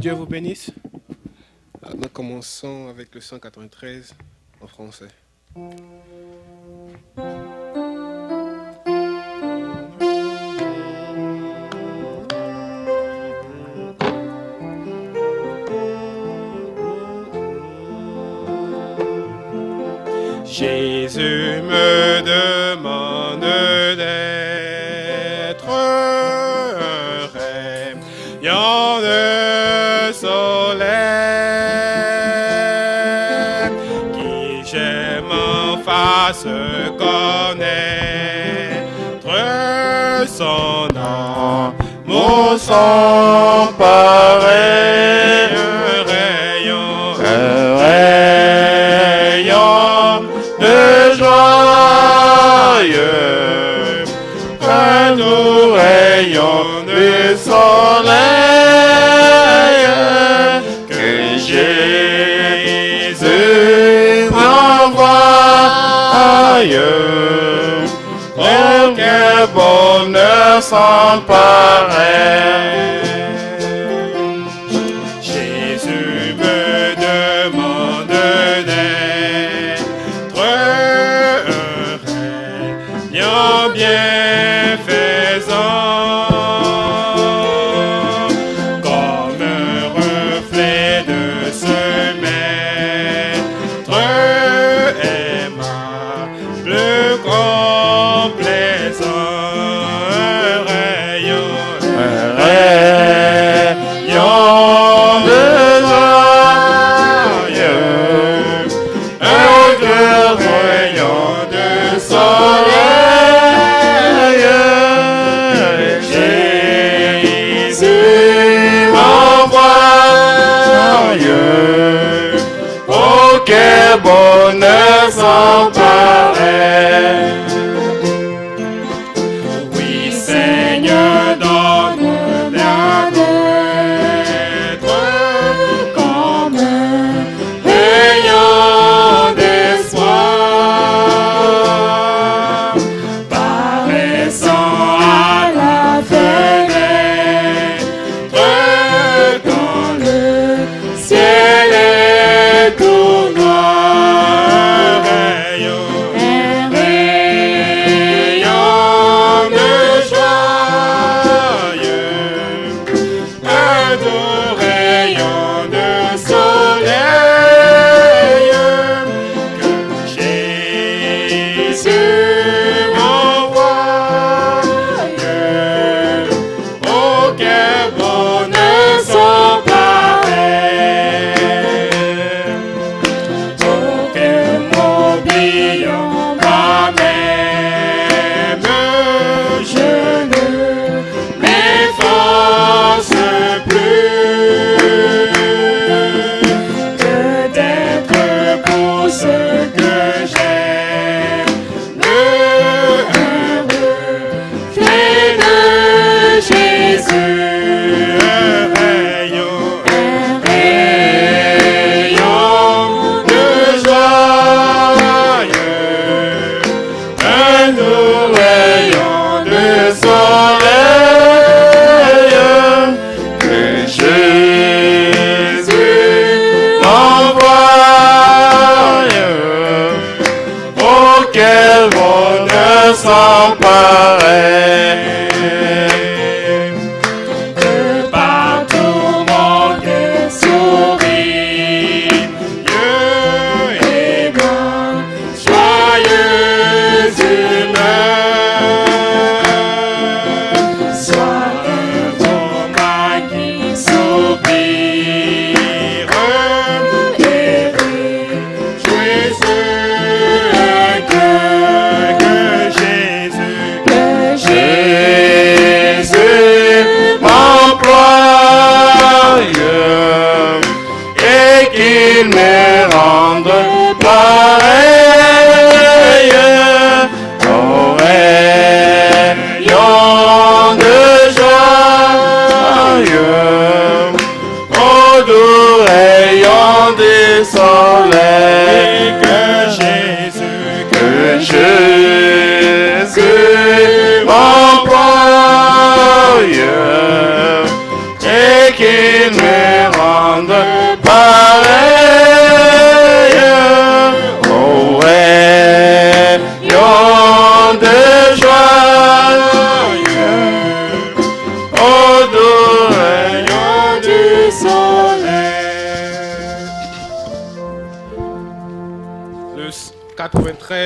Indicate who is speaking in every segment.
Speaker 1: Dieu vous bénisse. Nous commençons avec le 193 en français. Jésus me demande d'être un rayon de soleil qui j'aime en face connaître son nom, mon sang pareil, un rayon de joyeux, un nous rayon de soleil que Jésus m'envoie. Oh, quel bonheur sans pareil. Jésus me demande d'être un rayon bienfaisant, comme un reflet de ce maître aimable, complaisant, un rayon de joyeux, un rayon de soleil. Jésus m'envoie. Oh, quel bonheur sans pareil. Oui, Seigneur, donne-moi d'être comme un rayon d'espoir, paraissant à la fenêtre quand le ciel est tout noir. Un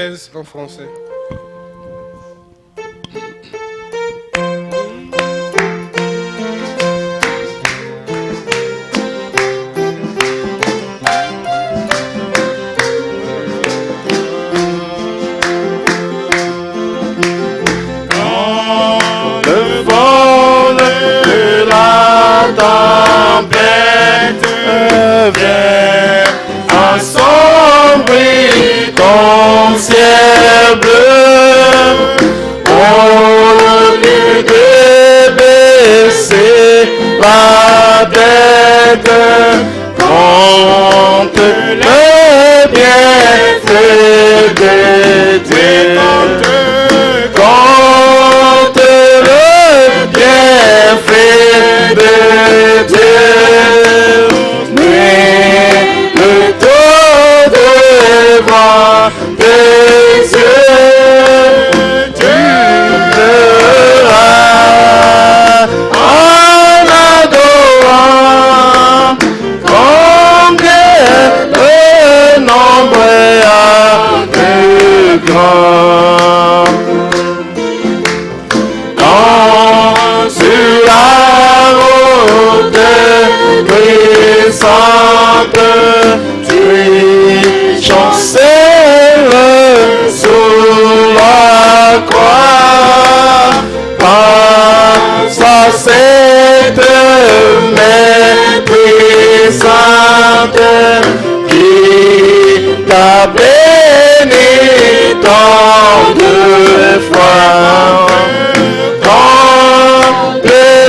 Speaker 1: 93 en français.
Speaker 2: Tempête vient assombrir ton ciel bleu. Au lieu de baisser la tête, compte le bienfait de Dieu. Compte le bienfait de Dieu. Mais le taux devant tes yeux, tu verras en adorant combien le nombre est plus grand. Sur la route glissante, tu chancelles sous la croix. Par sa sainte main puissante qui t'a béni tant de fois.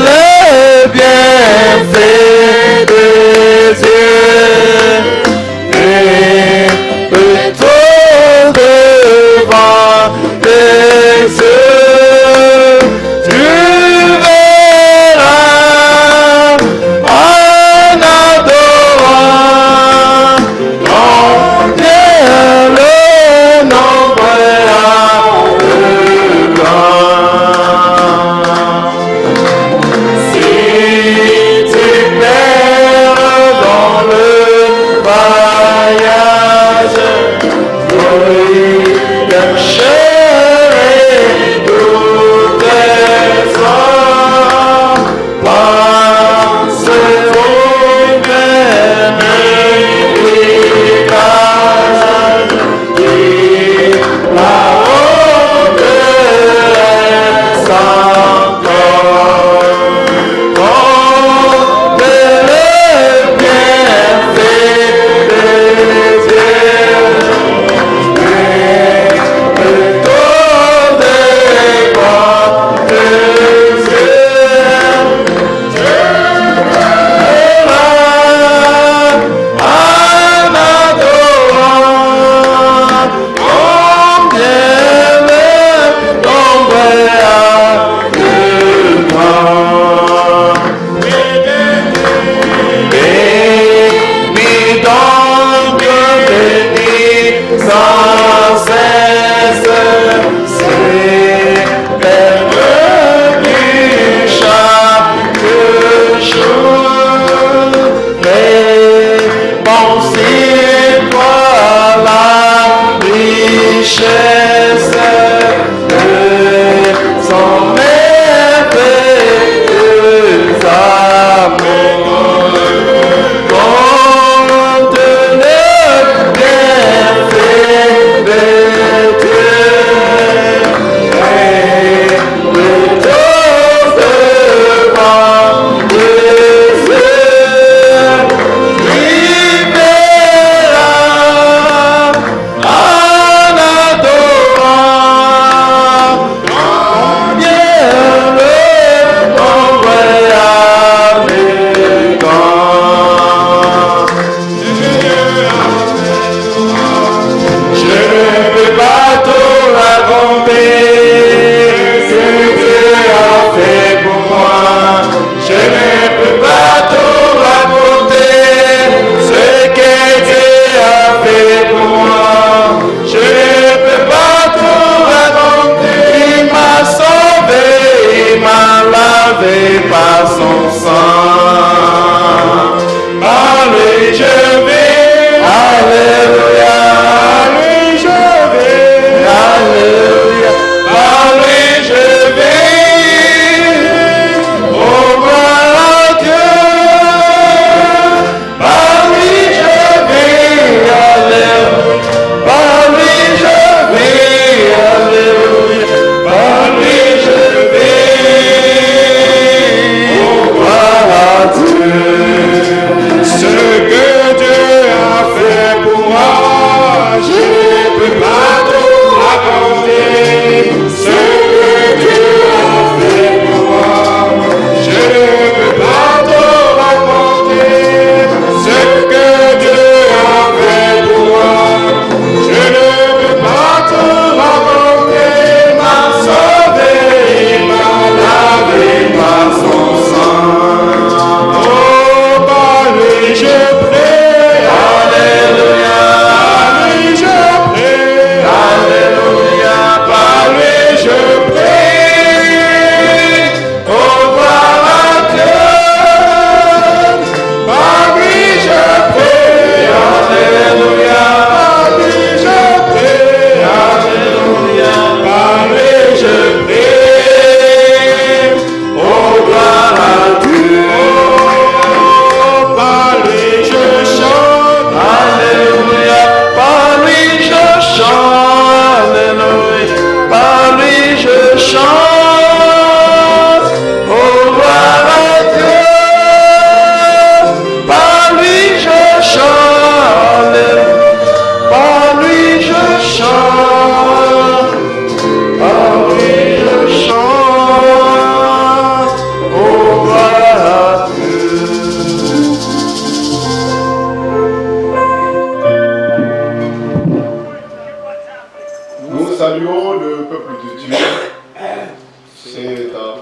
Speaker 2: Le bienfait de Dieu et plutôt devant tes yeux, tu verras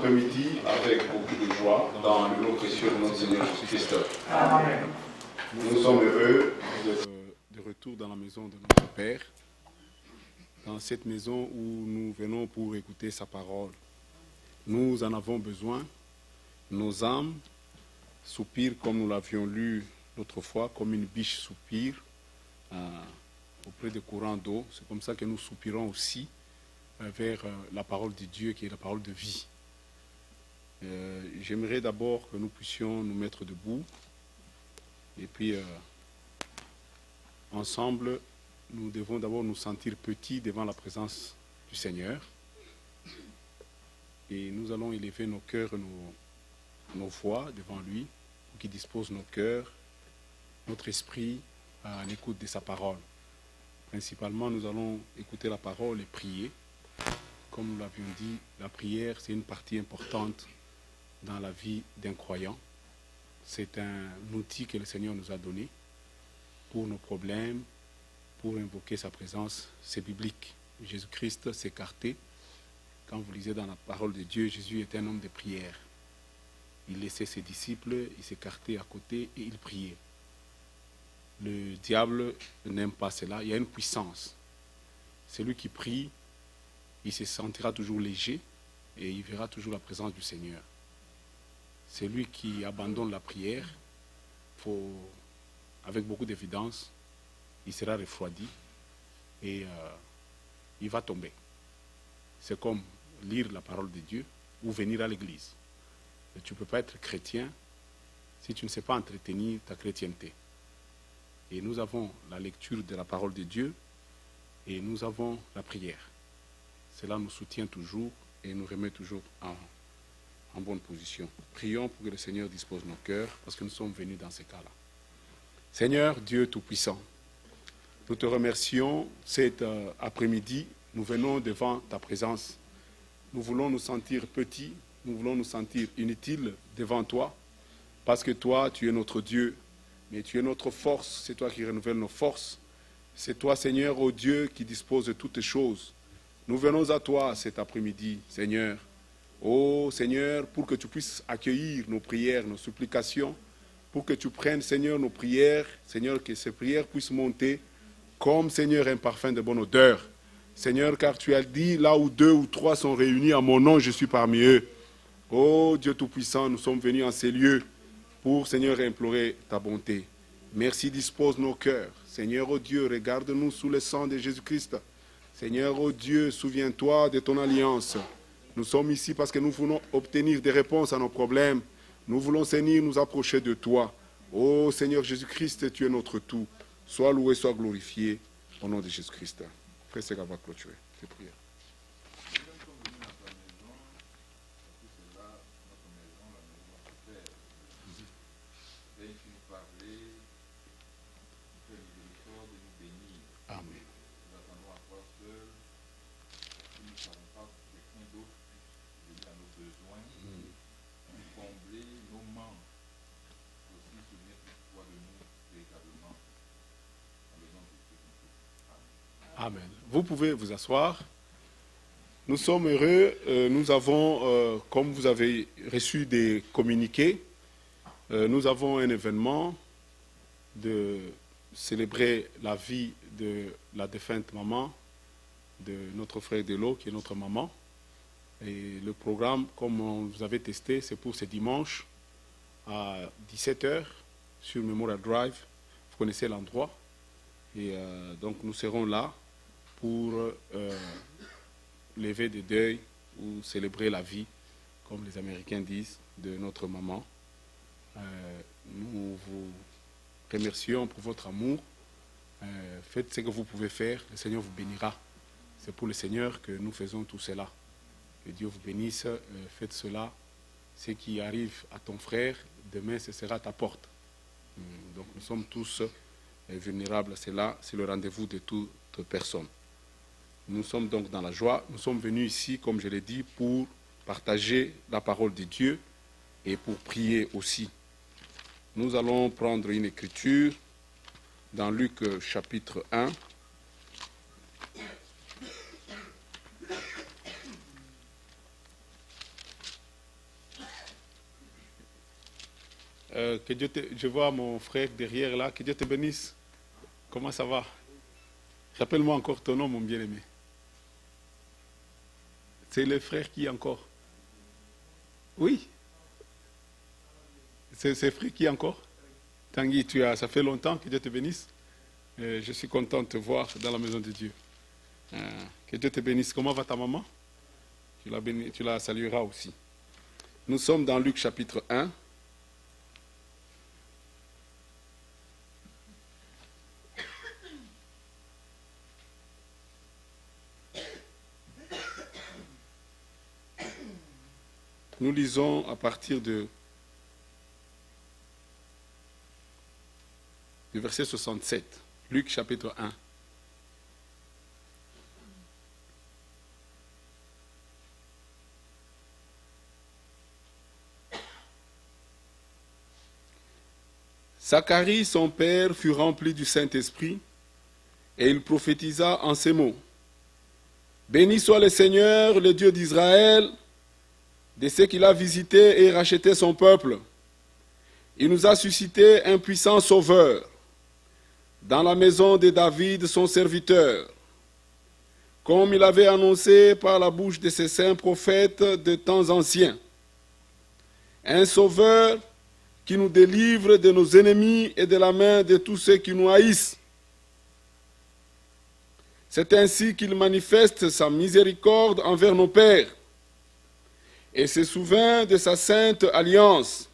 Speaker 3: après-midi avec beaucoup de joie dans le nom précieux de notre Seigneur Jésus-Christ. Amen. Nous sommes heureux de retour dans la maison de notre Père, dans cette maison où nous venons pour écouter sa parole. Nous en avons besoin. Nos âmes soupirent comme nous l'avions lu l'autre fois, comme une biche soupire auprès des courants d'eau. C'est comme ça que nous soupirons aussi vers la parole de Dieu qui est la parole de vie. J'aimerais d'abord que nous puissions nous mettre debout et puis ensemble nous devons d'abord nous sentir petits devant la présence du Seigneur et nous allons élever nos cœurs, nos voix devant lui pour qu'il dispose nos cœurs, notre esprit à l'écoute de sa parole. Principalement, nous allons écouter la parole et prier. Comme nous l'avions dit, la prière, c'est une partie importante dans la vie d'un croyant. C'est un outil que le Seigneur nous a donné pour nos problèmes, pour invoquer sa présence. C'est biblique. Jésus-Christ s'écartait. Quand vous lisez dans la parole de Dieu, Jésus était un homme de prière. Il laissait ses disciples, il s'écartait à côté et il priait. Le diable n'aime pas cela. Il y a une puissance. Celui qui prie, il se sentira toujours léger et il verra toujours la présence du Seigneur. Celui qui abandonne la prière, avec beaucoup d'évidence, il sera refroidi et il va tomber. C'est comme lire la parole de Dieu ou venir à l'église. Tu ne peux pas être chrétien si tu ne sais pas entretenir ta chrétienté. Et nous avons la lecture de la parole de Dieu et nous avons la prière. Cela nous soutient toujours et nous remet toujours en bonne position. Prions pour que le Seigneur dispose nos cœurs parce que nous sommes venus dans ces cas-là. Seigneur, Dieu Tout-Puissant, nous te remercions cet après-midi. Nous venons devant ta présence. Nous voulons nous sentir petits, nous voulons nous sentir inutiles devant toi parce que toi, tu es notre Dieu. Mais tu es notre force, c'est toi qui renouvelles nos forces. C'est toi, Seigneur, ô Dieu, qui dispose de toutes choses. Nous venons à toi cet après-midi, Seigneur. Ô Seigneur, pour que tu puisses accueillir nos prières, nos supplications, pour que tu prennes, Seigneur, nos prières, Seigneur, que ces prières puissent monter comme, Seigneur, un parfum de bonne odeur. Seigneur, car tu as dit, là où 2 ou 3 sont réunis à mon nom, je suis parmi eux. Ô Dieu Tout-Puissant, nous sommes venus en ces lieux pour, Seigneur, implorer ta bonté. Merci, dispose nos cœurs. Seigneur, ô Dieu, regarde-nous sous le sang de Jésus-Christ. Seigneur, ô Dieu, souviens-toi de ton alliance. Nous sommes ici parce que nous voulons obtenir des réponses à nos problèmes. Nous voulons, Seigneur, nous approcher de toi. Ô Seigneur Jésus-Christ, tu es notre tout. Sois loué, sois glorifié. Au nom de Jésus-Christ. Frère Sega va clôturer les prières. Amen. Vous pouvez vous asseoir. Nous sommes heureux. Nous avons, comme vous avez reçu des communiqués, nous avons un événement de célébrer la vie de la défunte maman de notre frère Delo, qui est notre maman. Et le programme, comme on vous avait testé, c'est pour ce dimanche à 17h sur Memorial Drive. Vous connaissez l'endroit. Et donc nous serons là pour lever des deuils ou célébrer la vie, comme les Américains disent, de notre maman. Nous vous remercions pour votre amour. Faites ce que vous pouvez faire, le Seigneur vous bénira. C'est pour le Seigneur que nous faisons tout cela. Que Dieu vous bénisse, faites cela. Ce qui arrive à ton frère, demain ce sera à ta porte. Donc nous sommes tous vulnérables à cela, c'est le rendez-vous de toute personne. Nous sommes donc dans la joie. Nous sommes venus ici, comme je l'ai dit, pour partager la parole de Dieu et pour prier aussi. Nous allons prendre une écriture dans Luc chapitre 1. Je vois mon frère derrière là. Que Dieu te bénisse. Comment ça va? Rappelle-moi encore ton nom, mon bien-aimé. C'est le frère qui encore? Oui. C'est frère qui encore? Tanguy, ça fait longtemps. Que Dieu te bénisse. Je suis content de te voir dans la maison de Dieu. Que Dieu te bénisse. Comment va ta maman? Tu la salueras aussi. Nous sommes dans Luc chapitre 1. Nous lisons à partir du verset 67. Luc chapitre 1. Zacharie, son père, fut rempli du Saint-Esprit, et il prophétisa en ces mots. Béni soit le Seigneur, le Dieu d'Israël, de ce qu'il a visité et racheté son peuple. Il nous a suscité un puissant sauveur dans la maison de David, son serviteur, comme il avait annoncé par la bouche de ses saints prophètes de temps anciens. Un sauveur qui nous délivre de nos ennemis et de la main de tous ceux qui nous haïssent. C'est ainsi qu'il manifeste sa miséricorde envers nos pères et se souvint de sa sainte alliance,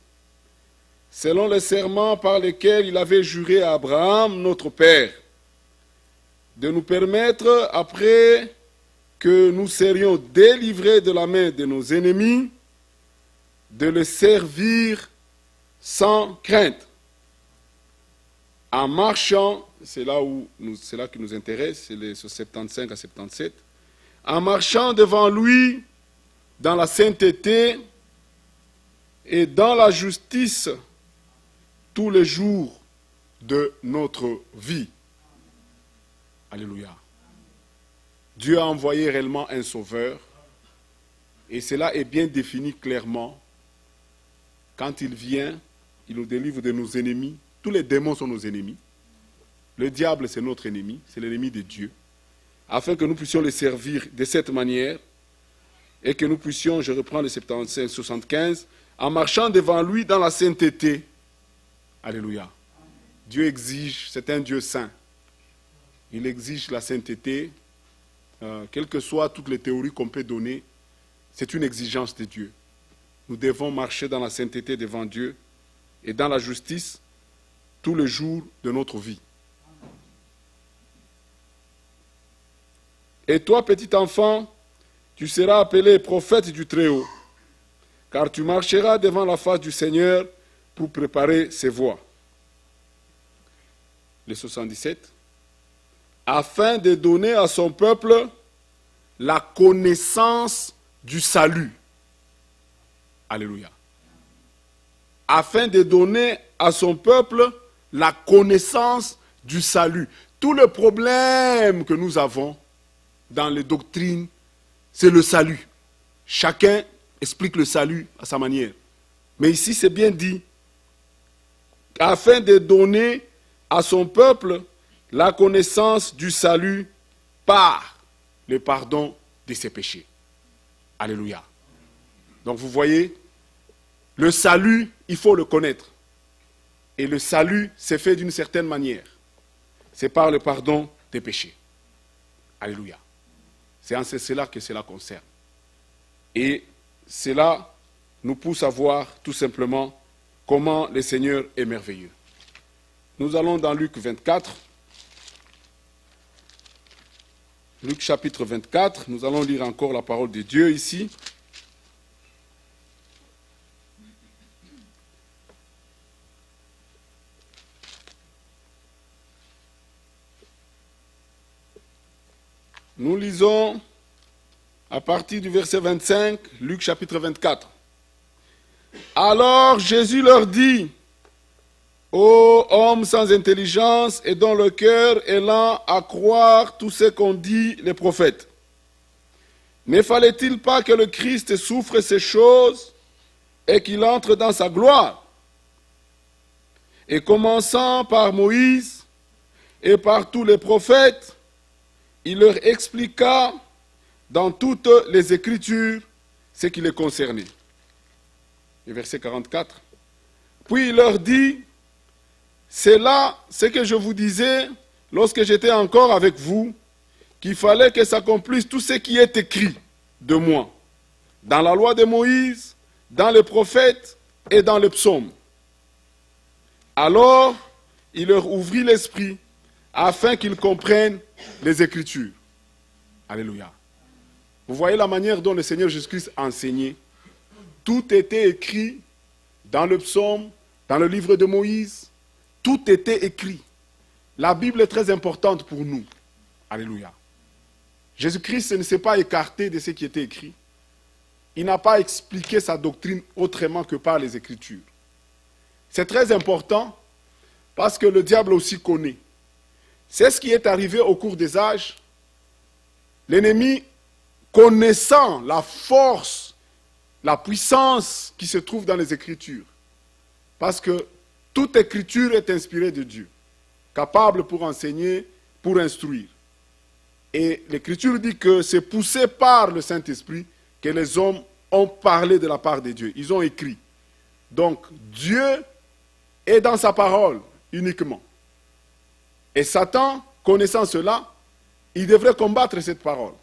Speaker 3: selon les serments par lesquels il avait juré à Abraham, notre père, de nous permettre, après que nous serions délivrés de la main de nos ennemis, de le servir sans crainte, en marchant, c'est là qui nous intéresse, c'est les 75 à 77, en marchant devant lui dans la sainteté et dans la justice tous les jours de notre vie. Alléluia. Dieu a envoyé réellement un sauveur, et cela est bien défini clairement. Quand il vient, il nous délivre de nos ennemis. Tous les démons sont nos ennemis. Le diable, c'est notre ennemi, c'est l'ennemi de Dieu. Afin que nous puissions le servir de cette manière et que nous puissions, je reprends le 75, en marchant devant lui dans la sainteté. Alléluia. Dieu exige, c'est un Dieu saint. Il exige la sainteté, quelles que soient toutes les théories qu'on peut donner, c'est une exigence de Dieu. Nous devons marcher dans la sainteté devant Dieu et dans la justice tous les jours de notre vie. Et toi, petit enfant, tu seras appelé prophète du Très-Haut, car tu marcheras devant la face du Seigneur pour préparer ses voies. Le 77. Afin de donner à son peuple la connaissance du salut. Alléluia. Afin de donner à son peuple la connaissance du salut. Tout le problème que nous avons dans les doctrines, c'est le salut. Chacun explique le salut à sa manière. Mais ici, c'est bien dit. Afin de donner à son peuple la connaissance du salut par le pardon de ses péchés. Alléluia. Donc vous voyez, le salut, il faut le connaître. Et le salut, c'est fait d'une certaine manière. C'est par le pardon des péchés. Alléluia. C'est en cela que cela concerne. Et cela nous pousse à voir tout simplement comment le Seigneur est merveilleux. Nous allons dans Luc 24. Luc chapitre 24, nous allons lire encore la parole de Dieu ici. Nous lisons à partir du verset 25, Luc chapitre 24. Alors Jésus leur dit, ô hommes sans intelligence et dont le cœur est lent à croire tout ce qu'ont dit les prophètes, ne fallait-il pas que le Christ souffre ces choses et qu'il entre dans sa gloire?
Speaker 2: Et commençant par Moïse et par tous les prophètes, il leur expliqua dans toutes les Écritures ce qui les concernait. Et verset 44. Puis il leur dit, c'est là ce que je vous disais lorsque j'étais encore avec vous, qu'il fallait que s'accomplisse tout ce qui est écrit de moi, dans la loi de Moïse, dans les prophètes et dans les psaumes. Alors, il leur ouvrit l'esprit afin qu'ils comprennent les Écritures. Alléluia. Vous voyez la manière dont le Seigneur Jésus-Christ enseignait. Tout était écrit dans le psaume, dans le livre de Moïse. Tout était écrit. La Bible est très importante pour nous. Alléluia. Jésus-Christ ne s'est pas écarté de ce qui était écrit. Il n'a pas expliqué sa doctrine autrement que par les Écritures. C'est très important parce que le diable aussi connaît. C'est ce qui est arrivé au cours des âges. L'ennemi, connaissant la force, la puissance qui se trouve dans les Écritures, parce que toute Écriture est inspirée de Dieu, capable pour enseigner, pour instruire. Et l'Écriture dit que c'est poussé par le Saint-Esprit que les hommes ont parlé de la part de Dieu. Ils ont écrit. Donc, Dieu est dans sa parole uniquement. Et Satan, connaissant cela, il devrait combattre cette parole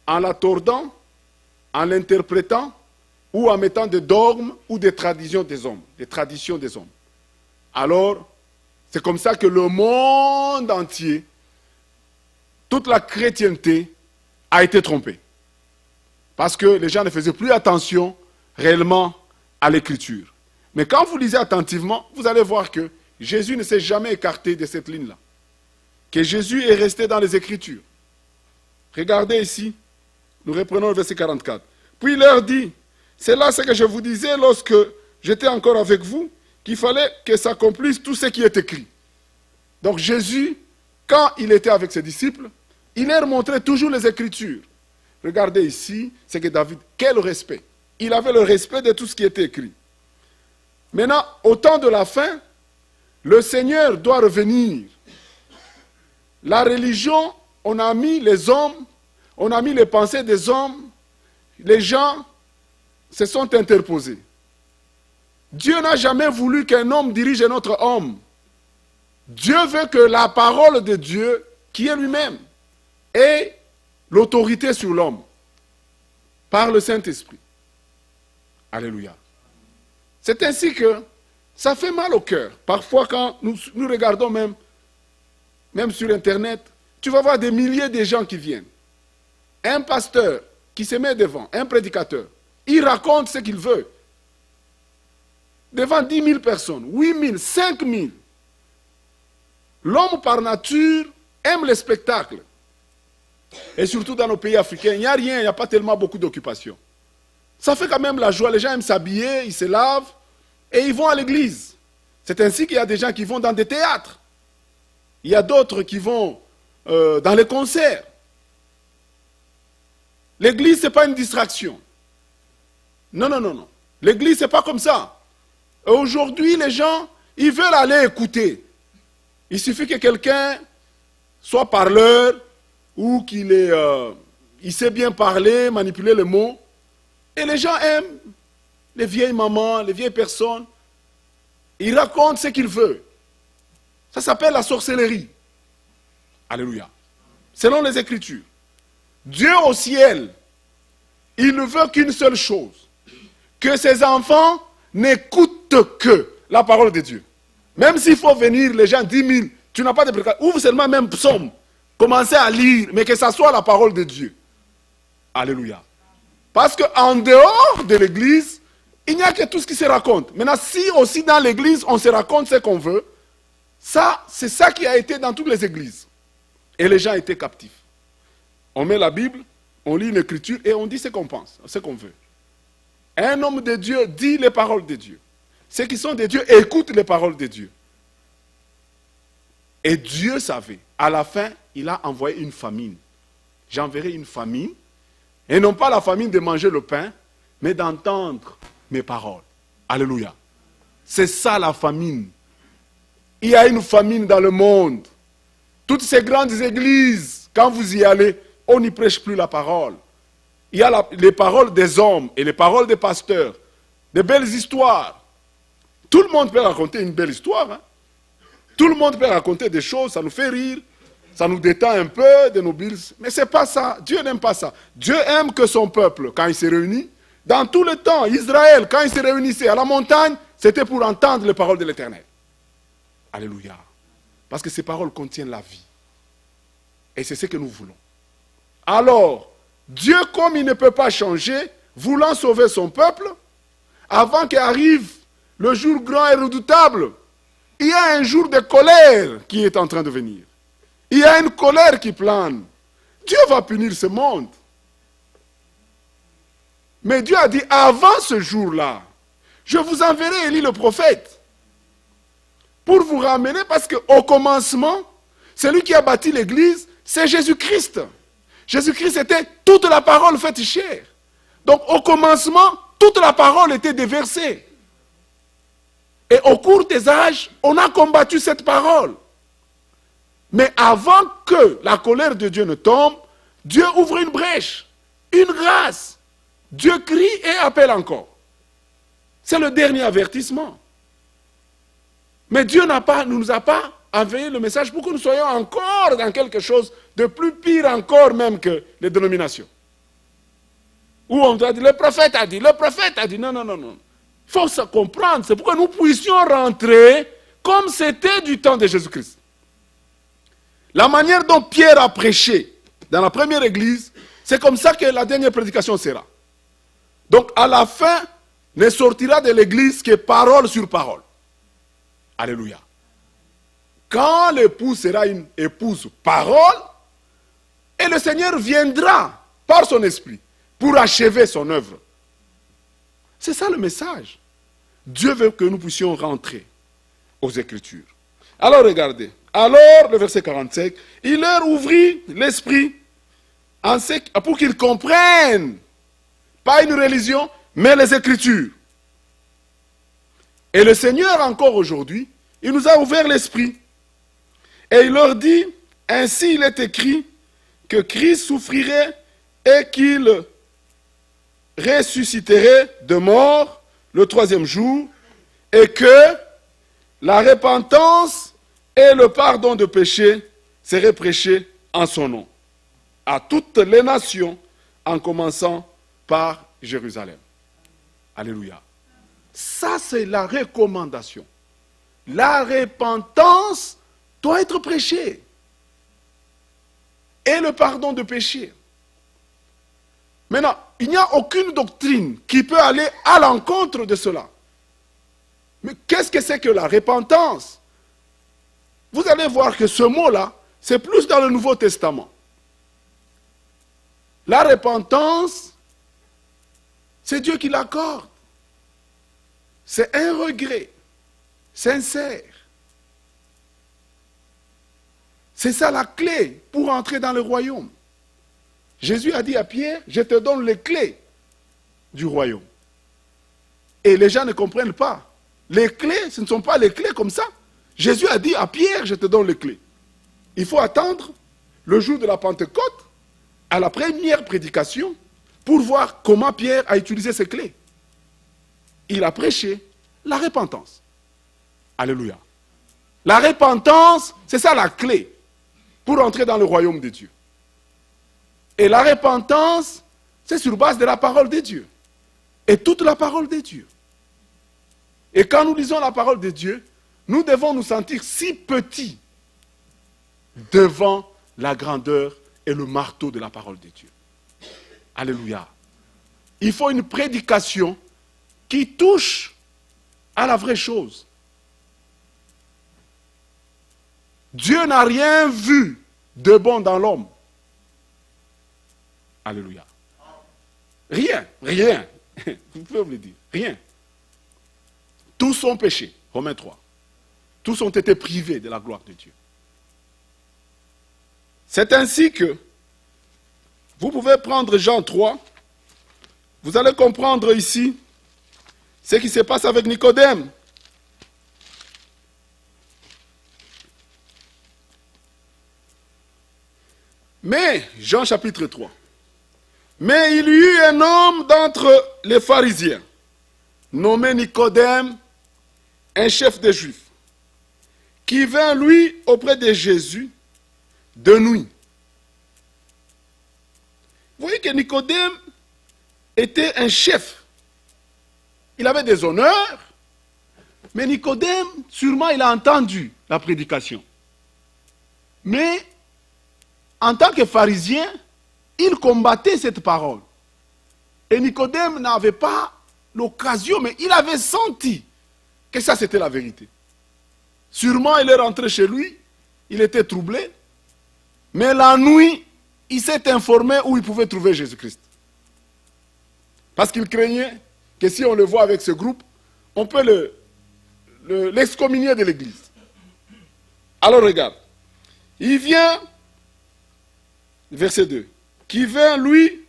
Speaker 2: en la tordant, en l'interprétant ou en mettant des dogmes ou des traditions des hommes. Des traditions des hommes. Alors, c'est comme ça que le monde entier, toute la chrétienté a été trompée. Parce que les gens ne faisaient plus attention réellement à l'écriture. Mais quand vous lisez attentivement, vous allez voir que Jésus ne s'est jamais écarté de cette ligne-là. Que Jésus est resté dans les Écritures. Regardez ici, nous reprenons le verset 44. Puis il leur dit, c'est là ce que je vous disais lorsque j'étais encore avec vous, qu'il fallait que s'accomplisse tout ce qui est écrit. Donc Jésus, quand il était avec ses disciples, il leur montrait toujours les Écritures. Regardez ici, c'est que David, quel respect. Il avait le respect de tout ce qui était écrit. Maintenant, au temps de la fin, le Seigneur doit revenir. La religion, on a mis les hommes, on a mis les pensées des hommes, les gens se sont interposés. Dieu n'a jamais voulu qu'un homme dirige un autre homme. Dieu veut que la parole de Dieu, qui est lui-même, ait l'autorité sur l'homme, par le Saint-Esprit. Alléluia. C'est ainsi que ça fait mal au cœur. Parfois, quand nous regardons même sur Internet, tu vas voir des milliers de gens qui viennent. Un pasteur qui se met devant, un prédicateur, il raconte ce qu'il veut. Devant 10 000 personnes, 8 000, 5 000. L'homme par nature aime le spectacle. Et surtout dans nos pays africains, il n'y a rien, il n'y a pas tellement beaucoup d'occupations. Ça fait quand même la joie, les gens aiment s'habiller, ils se lavent et ils vont à l'église. C'est ainsi qu'il y a des gens qui vont dans des théâtres. Il y a d'autres qui vont dans les concerts. L'église, ce n'est pas une distraction. Non, non, non, non. L'église, ce n'est pas comme ça. Aujourd'hui, les gens, ils veulent aller écouter. Il suffit que quelqu'un soit parleur ou qu'il il sait bien parler, manipuler les mots. Et les gens aiment les vieilles mamans, les vieilles personnes. Ils racontent ce qu'ils veulent. Ça s'appelle la sorcellerie. Alléluia. Selon les Écritures. Dieu au ciel, il ne veut qu'une seule chose. Que ses enfants n'écoutent que la parole de Dieu. Même s'il faut venir, les gens 10 000, tu n'as pas de prédication. Ouvre seulement même psaume. Commencez à lire, mais que ça soit la parole de Dieu. Alléluia. Parce qu'en dehors de l'église, il n'y a que tout ce qui se raconte. Maintenant, si aussi dans l'église, on se raconte ce qu'on veut, ça, c'est ça qui a été dans toutes les églises. Et les gens étaient captifs. On met la Bible, on lit l'écriture et on dit ce qu'on pense, ce qu'on veut. Un homme de Dieu dit les paroles de Dieu. Ceux qui sont de Dieu écoutent les paroles de Dieu. Et Dieu savait. À la fin, il a envoyé une famine. J'enverrai une famine, et non pas la famine de manger le pain, mais d'entendre mes paroles. Alléluia. C'est ça la famine. Il y a une famine dans le monde. Toutes ces grandes églises, quand vous y allez, on n'y prêche plus la parole. Il y a les paroles des hommes et les paroles des pasteurs, des belles histoires. Tout le monde peut raconter une belle histoire. Hein? Tout le monde peut raconter des choses, ça nous fait rire, ça nous détend un peu de nos billes. Mais ce n'est pas ça. Dieu n'aime pas ça. Dieu aime que son peuple, quand il se réunit, dans tout le temps, Israël, quand il se réunissait à la montagne, c'était pour entendre les paroles de l'Éternel. Alléluia. Parce que ces paroles contiennent la vie. Et c'est ce que nous voulons. Alors, Dieu, comme il ne peut pas changer, voulant sauver son peuple, avant qu'arrive le jour grand et redoutable, il y a un jour de colère qui est en train de venir. Il y a une colère qui plane. Dieu va punir ce monde. Mais Dieu a dit, avant ce jour-là, je vous enverrai Élie le prophète pour vous ramener, parce qu'au commencement, celui qui a bâti l'église, c'est Jésus-Christ. Jésus-Christ était toute la parole faite chair. Donc au commencement, toute la parole était déversée. Et au cours des âges, on a combattu cette parole. Mais avant que la colère de Dieu ne tombe, Dieu ouvre une brèche, une grâce. Dieu crie et appelle encore. C'est le dernier avertissement. Mais Dieu ne nous a pas envoyé le message pour que nous soyons encore dans quelque chose de plus pire encore même que les dénominations. Où on doit dire, le prophète a dit, non, non, non, non. Il faut se comprendre, c'est pour que nous puissions rentrer comme c'était du temps de Jésus-Christ. La manière dont Pierre a prêché dans la première église, c'est comme ça que la dernière prédication sera. Donc à la fin, ne sortira de l'église que parole sur parole. Alléluia. Quand l'épouse sera une épouse parole, et le Seigneur viendra par son esprit pour achever son œuvre. C'est ça le message. Dieu veut que nous puissions rentrer aux Écritures. Alors regardez. Alors, le verset 45, il leur ouvrit l'esprit pour qu'ils comprennent, pas une religion, mais les Écritures. Et le Seigneur, encore aujourd'hui, il nous a ouvert l'esprit. Et il leur dit, ainsi il est écrit que Christ souffrirait et qu'il ressusciterait de mort le troisième jour, et que la repentance et le pardon de péché seraient prêchés en son nom à toutes les nations, en commençant par Jérusalem. Alléluia. Ça, c'est la recommandation. La repentance doit être prêchée. Et le pardon de péché. Maintenant, il n'y a aucune doctrine qui peut aller à l'encontre de cela. Mais qu'est-ce que c'est que la repentance? Vous allez voir que ce mot-là, c'est plus dans le Nouveau Testament. La repentance, c'est Dieu qui l'accorde. C'est un regret sincère. C'est ça la clé pour entrer dans le royaume. Jésus a dit à Pierre, je te donne les clés du royaume. Et les gens ne comprennent pas. Les clés, ce ne sont pas les clés comme ça. Jésus a dit à Pierre, je te donne les clés. Il faut attendre le jour de la Pentecôte, à la première prédication, pour voir comment Pierre a utilisé ces clés. Il a prêché la repentance. Alléluia. La repentance, c'est ça la clé pour entrer dans le royaume de Dieu. Et la repentance, c'est sur base de la parole de Dieu. Et toute la parole de Dieu. Et quand nous lisons la parole de Dieu, nous devons nous sentir si petits devant la grandeur et le marteau de la parole de Dieu. Alléluia. Il faut une prédication qui touche à la vraie chose. Dieu n'a rien vu de bon dans l'homme. Alléluia. Rien, rien. Vous pouvez me le dire. Rien. Tous sont péchés. Romains 3. Tous ont été privés de la gloire de Dieu. C'est ainsi que vous pouvez prendre Jean 3. Vous allez comprendre ici ce qui se passe avec Nicodème. Mais, Jean chapitre 3, mais il y eut un homme d'entre les pharisiens, nommé Nicodème, un chef des Juifs, qui vint, lui, auprès de Jésus de nuit. Vous voyez que Nicodème était un chef. Il avait des honneurs, mais Nicodème, sûrement, il a entendu la prédication. Mais, en tant que pharisien, il combattait cette parole. Et Nicodème n'avait pas l'occasion, mais il avait senti que ça, c'était la vérité. Sûrement, il est rentré chez lui, il était troublé, mais la nuit, il s'est informé où il pouvait trouver Jésus-Christ. Parce qu'il craignait que si on le voit avec ce groupe, on peut l'excommunier de l'église. Alors regarde, il vient, verset 2, qui vint lui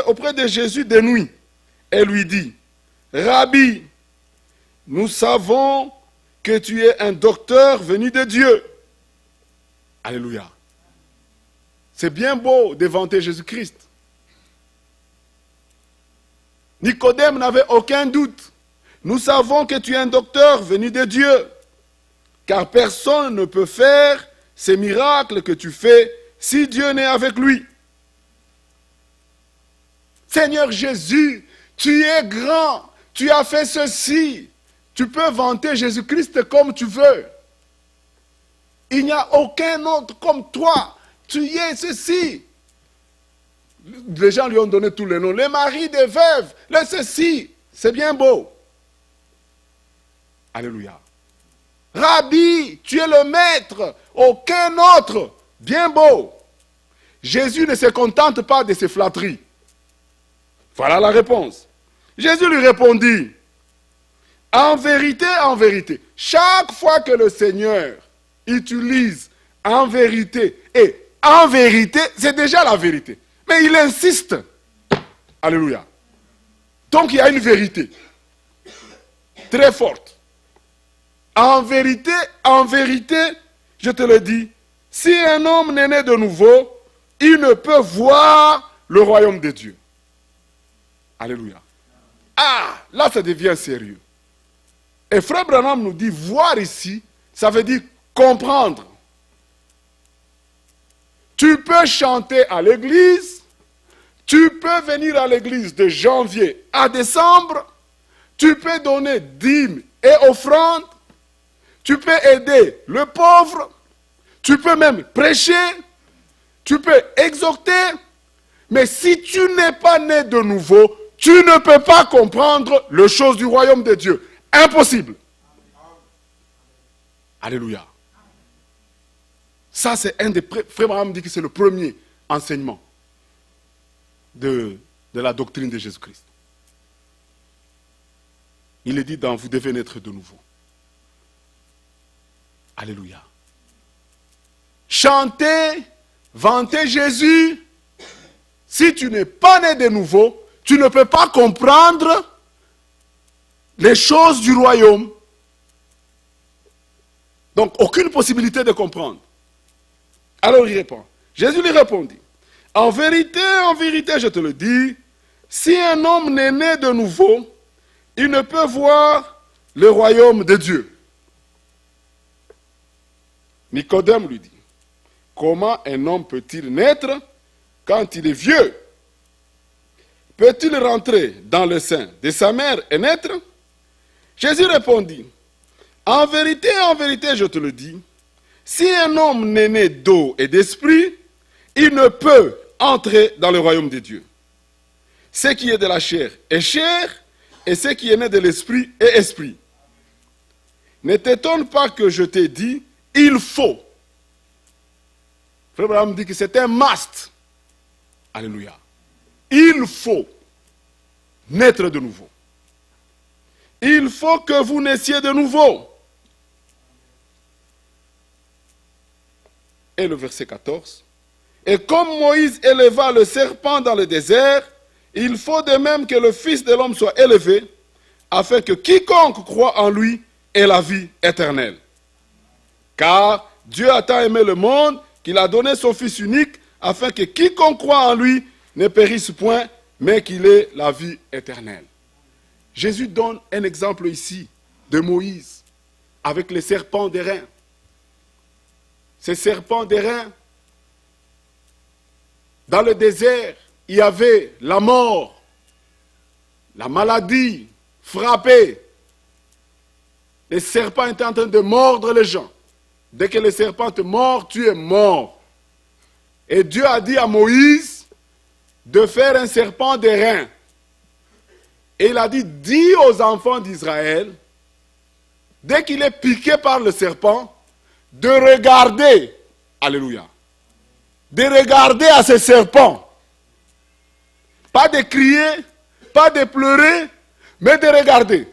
Speaker 2: auprès de Jésus de nuit et lui dit, Rabbi, nous savons que tu es un docteur venu de Dieu. Alléluia. C'est bien beau de vanter Jésus-Christ. Nicodème n'avait aucun doute. Nous savons que tu es un docteur venu de Dieu, car personne ne peut faire ces miracles que tu fais si Dieu n'est avec lui. Seigneur Jésus, tu es grand, tu as fait ceci. Tu peux vanter Jésus-Christ comme tu veux. Il n'y a aucun autre comme toi. Tu es ceci. Les gens lui ont donné tous les noms. Les maris des veuves, les ceci. C'est bien beau. Alléluia. Rabbi, tu es le maître. Aucun autre. Bien beau. Jésus ne se contente pas de ses flatteries. Voilà la réponse. Jésus lui répondit, en vérité, chaque fois que le Seigneur utilise en vérité, et en vérité, c'est déjà la vérité. Mais il insiste. Alléluia. Donc il y a une vérité très forte. En vérité, je te le dis, si un homme n'est né de nouveau, il ne peut voir le royaume de Dieu. Alléluia. Ah, là ça devient sérieux. Et Frère Branham nous dit, voir ici, ça veut dire comprendre. Tu peux chanter à l'église, tu peux venir à l'église de janvier à décembre, tu peux donner dîmes et offrandes, tu peux aider le pauvre, tu peux même prêcher, tu peux exhorter, mais si tu n'es pas né de nouveau, tu ne peux pas comprendre les choses du royaume de Dieu. Impossible. Alléluia. Ça, c'est un des... Frère Branham dit que c'est le premier enseignement de la doctrine de Jésus-Christ. Il est dit dans vous devez naître de nouveau. Alléluia. Chanter, vanter Jésus. Si tu n'es pas né de nouveau, tu ne peux pas comprendre les choses du royaume. Donc, aucune possibilité de comprendre. Alors il répond. Jésus lui répondit, en vérité, je te le dis, si un homme n'est né de nouveau, il ne peut voir le royaume de Dieu. Nicodème lui dit, comment un homme peut-il naître quand il est vieux? Peut-il rentrer dans le sein de sa mère et naître? Jésus répondit, en vérité, je te le dis, si un homme n'est né d'eau et d'esprit, il ne peut entrer dans le royaume de Dieu. Ce qui est de la chair est chair, et ce qui est né de l'esprit est esprit. Ne t'étonne pas que je t'ai dit, il faut. Frère Abraham dit que c'est un must. Alléluia. Il faut naître de nouveau. Il faut que vous naissiez de nouveau. Et le verset 14. Et comme Moïse éleva le serpent dans le désert, il faut de même que le Fils de l'homme soit élevé, afin que quiconque croit en lui ait la vie éternelle. Car Dieu a tant aimé le monde qu'il a donné son Fils unique, afin que quiconque croit en lui ne périsse point, mais qu'il ait la vie éternelle. Jésus donne un exemple ici de Moïse avec les serpents d'airain. Ces serpents d'airain, dans le désert, il y avait la mort, la maladie frappée. Les serpents étaient en train de mordre les gens. Dès que les serpents te mordent, tu es mort. Et Dieu a dit à Moïse de faire un serpent d'airain. Et il a dit, dis aux enfants d'Israël, dès qu'il est piqué par le serpent, de regarder, alléluia, de regarder à ce serpent. Pas de crier, pas de pleurer, mais de regarder.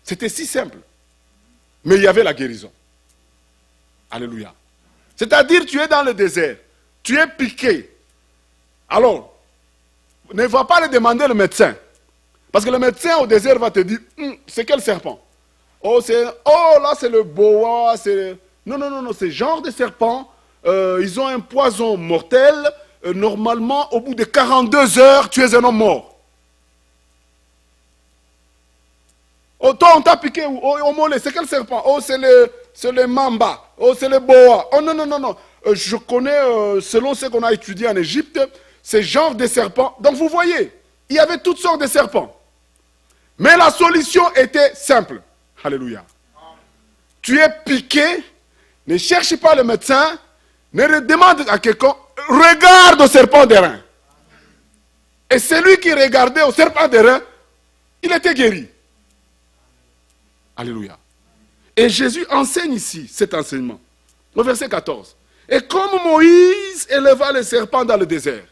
Speaker 2: C'était si simple. Mais il y avait la guérison. Alléluia. C'est-à-dire, tu es dans le désert, tu es piqué. Alors, ne va pas le demander le médecin. Parce que le médecin au désert va te dire, c'est quel serpent? Oh, là c'est le boa. Non, non, non, non, c'est genre de serpent. Ils ont un poison mortel. Normalement, au bout de 42 heures, tu es un homme mort. Oh, toi, on t'a piqué où? Oh, au mollet, c'est quel serpent? Oh, c'est le mamba. Oh, c'est le boa. Oh, non, non, non, non. Je connais, selon ce qu'on a étudié en Égypte, ce genre de serpents. Donc, vous voyez, il y avait toutes sortes de serpents. Mais la solution était simple. Alléluia. Tu es piqué, ne cherche pas le médecin, ne demande à quelqu'un, regarde au serpent d'airain. Et celui qui regardait au serpent d'airain, il était guéri. Alléluia. Et Jésus enseigne ici cet enseignement. Au verset 14. Et comme Moïse éleva le serpent dans le désert,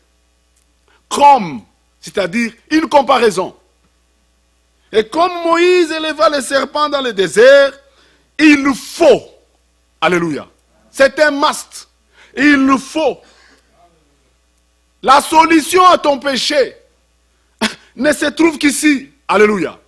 Speaker 2: comme, c'est-à-dire une comparaison. Et comme Moïse éleva le serpent dans le désert, il faut, alléluia, c'est un must, il faut. La solution à ton péché ne se trouve qu'ici, alléluia.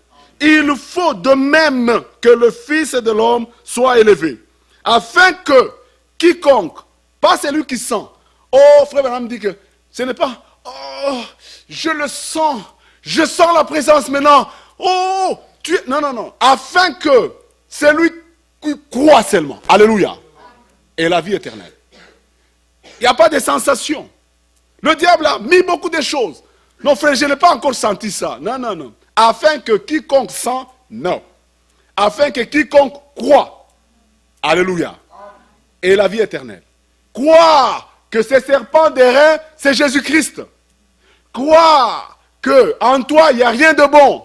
Speaker 2: Il faut de même que le Fils de l'homme soit élevé, afin que quiconque, pas celui qui sent, oh frère Branham dit que ce n'est pas, oh je le sens, je sens la présence maintenant, oh non, non, non, afin que celui qui croit seulement, alléluia, ait la vie éternelle. Il n'y a pas de sensation. Le diable a mis beaucoup de choses. Non frère, je n'ai pas encore senti ça. Non, non, non. Afin que quiconque sent, non. Afin que quiconque croit, alléluia, ait la vie éternelle. Croire que ce serpent d'airain, c'est Jésus-Christ. Croire qu'en toi, il n'y a rien de bon.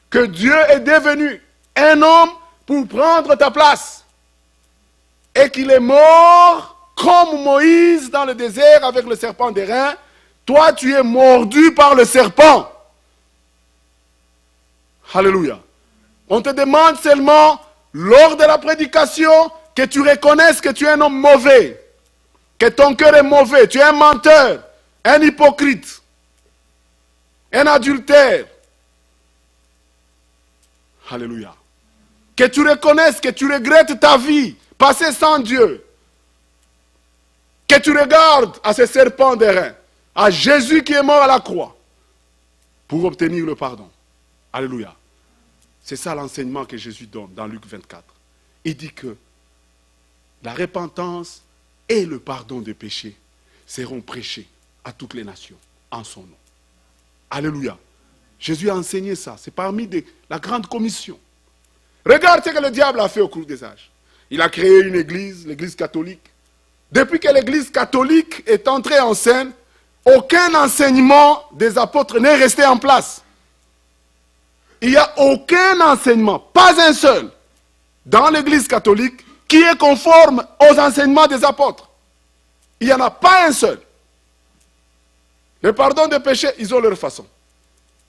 Speaker 2: Que Dieu est devenu un homme pour prendre ta place. Et qu'il est mort comme Moïse dans le désert avec le serpent d'airain. Toi, tu es mordu par le serpent. Alléluia. On te demande seulement, lors de la prédication, que tu reconnaisses que tu es un homme mauvais. Que ton cœur est mauvais. Tu es un menteur, un hypocrite, un adultère. Alléluia. Que tu reconnaisses que tu regrettes ta vie passée sans Dieu. Que tu regardes à ce serpent d'airain, à Jésus qui est mort à la croix, pour obtenir le pardon. Alléluia. C'est ça l'enseignement que Jésus donne dans Luc 24. Il dit que la repentance et le pardon des péchés seront prêchés à toutes les nations en son nom. Alléluia. Jésus a enseigné ça. C'est parmi la grande commission. Regarde ce que le diable a fait au cours des âges. Il a créé une église, l'église catholique. Depuis que l'église catholique est entrée en scène, aucun enseignement des apôtres n'est resté en place. Il n'y a aucun enseignement, pas un seul, dans l'église catholique qui est conforme aux enseignements des apôtres. Il n'y en a pas un seul. Le pardon des péchés, ils ont leur façon.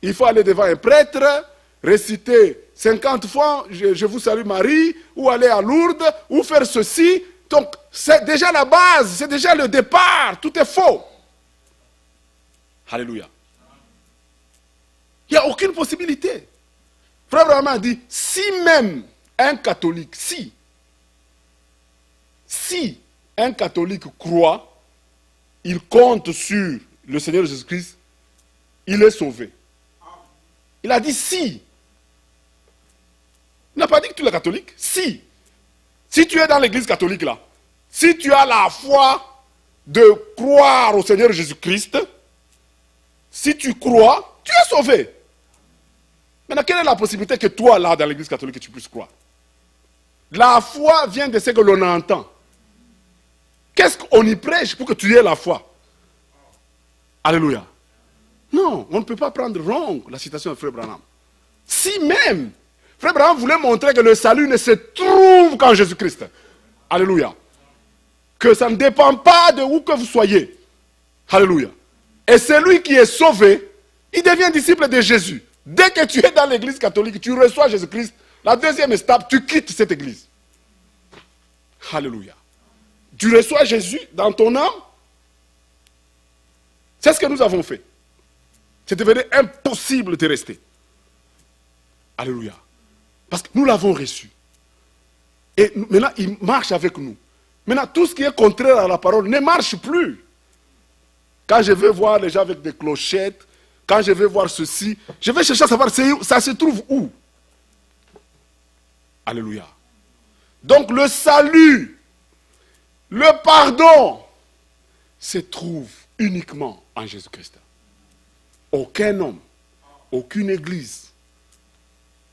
Speaker 2: Il faut aller devant un prêtre, réciter 50 fois, je vous salue Marie, ou aller à Lourdes, ou faire ceci. Donc, c'est déjà la base, c'est déjà le départ, tout est faux. Alléluia. Il n'y a aucune possibilité. Frère Branham a dit, si même un catholique, si un catholique croit, il compte sur le Seigneur Jésus-Christ, il est sauvé. Il a dit si. Il n'a pas dit que tu es catholique. Si. Si tu es dans l'église catholique là, si tu as la foi de croire au Seigneur Jésus-Christ, si tu crois, tu es sauvé. Maintenant, quelle est la possibilité que toi là, dans l'église catholique, tu puisses croire? La foi vient de ce que l'on entend. Qu'est-ce qu'on y prêche pour que tu aies la foi? Alléluia. Non, on ne peut pas prendre wrong la citation de Frère Branham. Si même, Frère Branham voulait montrer que le salut ne se trouve qu'en Jésus-Christ. Alléluia. Que ça ne dépend pas de où que vous soyez. Alléluia. Et celui qui est sauvé, il devient disciple de Jésus. Dès que tu es dans l'église catholique, tu reçois Jésus-Christ, la deuxième étape, tu quittes cette église. Alléluia. Tu reçois Jésus dans ton âme. C'est ce que nous avons fait. C'est devenu impossible de rester. Alléluia. Parce que nous l'avons reçu. Et maintenant, il marche avec nous. Maintenant, tout ce qui est contraire à la parole ne marche plus. Quand je vais voir les gens avec des clochettes, quand je vais voir ceci, je vais chercher à savoir ça se trouve où. Alléluia. Donc le salut, le pardon, se trouve uniquement en Jésus-Christ. Aucun homme, aucune église,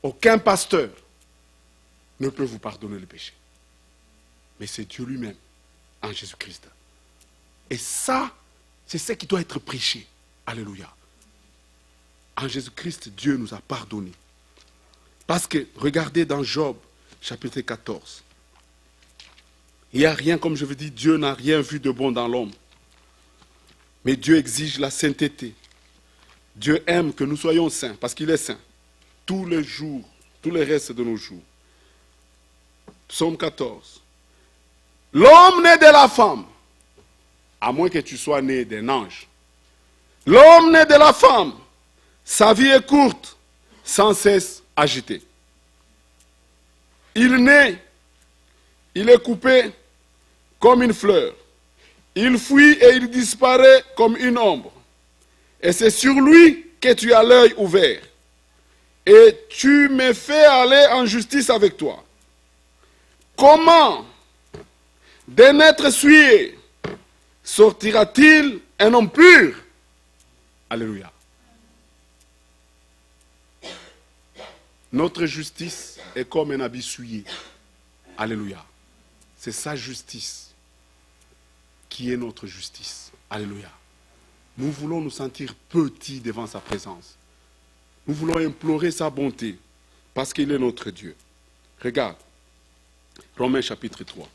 Speaker 2: aucun pasteur ne peut vous pardonner le péché. Mais c'est Dieu lui-même, en Jésus-Christ. Et ça, c'est ce qui doit être prêché. Alléluia. En Jésus-Christ, Dieu nous a pardonné. Parce que, regardez dans Job, chapitre 14. Il n'y a rien, comme je vous dis, Dieu n'a rien vu de bon dans l'homme. Mais Dieu exige la sainteté. Dieu aime que nous soyons saints, parce qu'il est saint. Tous les jours, tous les restes de nos jours. Psaume 14. L'homme né de la femme, à moins que tu sois né d'un ange. L'homme né de la femme, sa vie est courte, sans cesse agitée. Il naît, il est coupé comme une fleur. Il fuit et il disparaît comme une ombre. Et c'est sur lui que tu as l'œil ouvert. Et tu me fais aller en justice avec toi. Comment d'un être souillé sortira-t-il un homme pur? Alléluia. Notre justice est comme un habit souillé. Alléluia. C'est sa justice qui est notre justice. Alléluia. Nous voulons nous sentir petits devant sa présence. Nous voulons implorer sa bonté parce qu'il est notre Dieu. Regarde, Romains chapitre 3.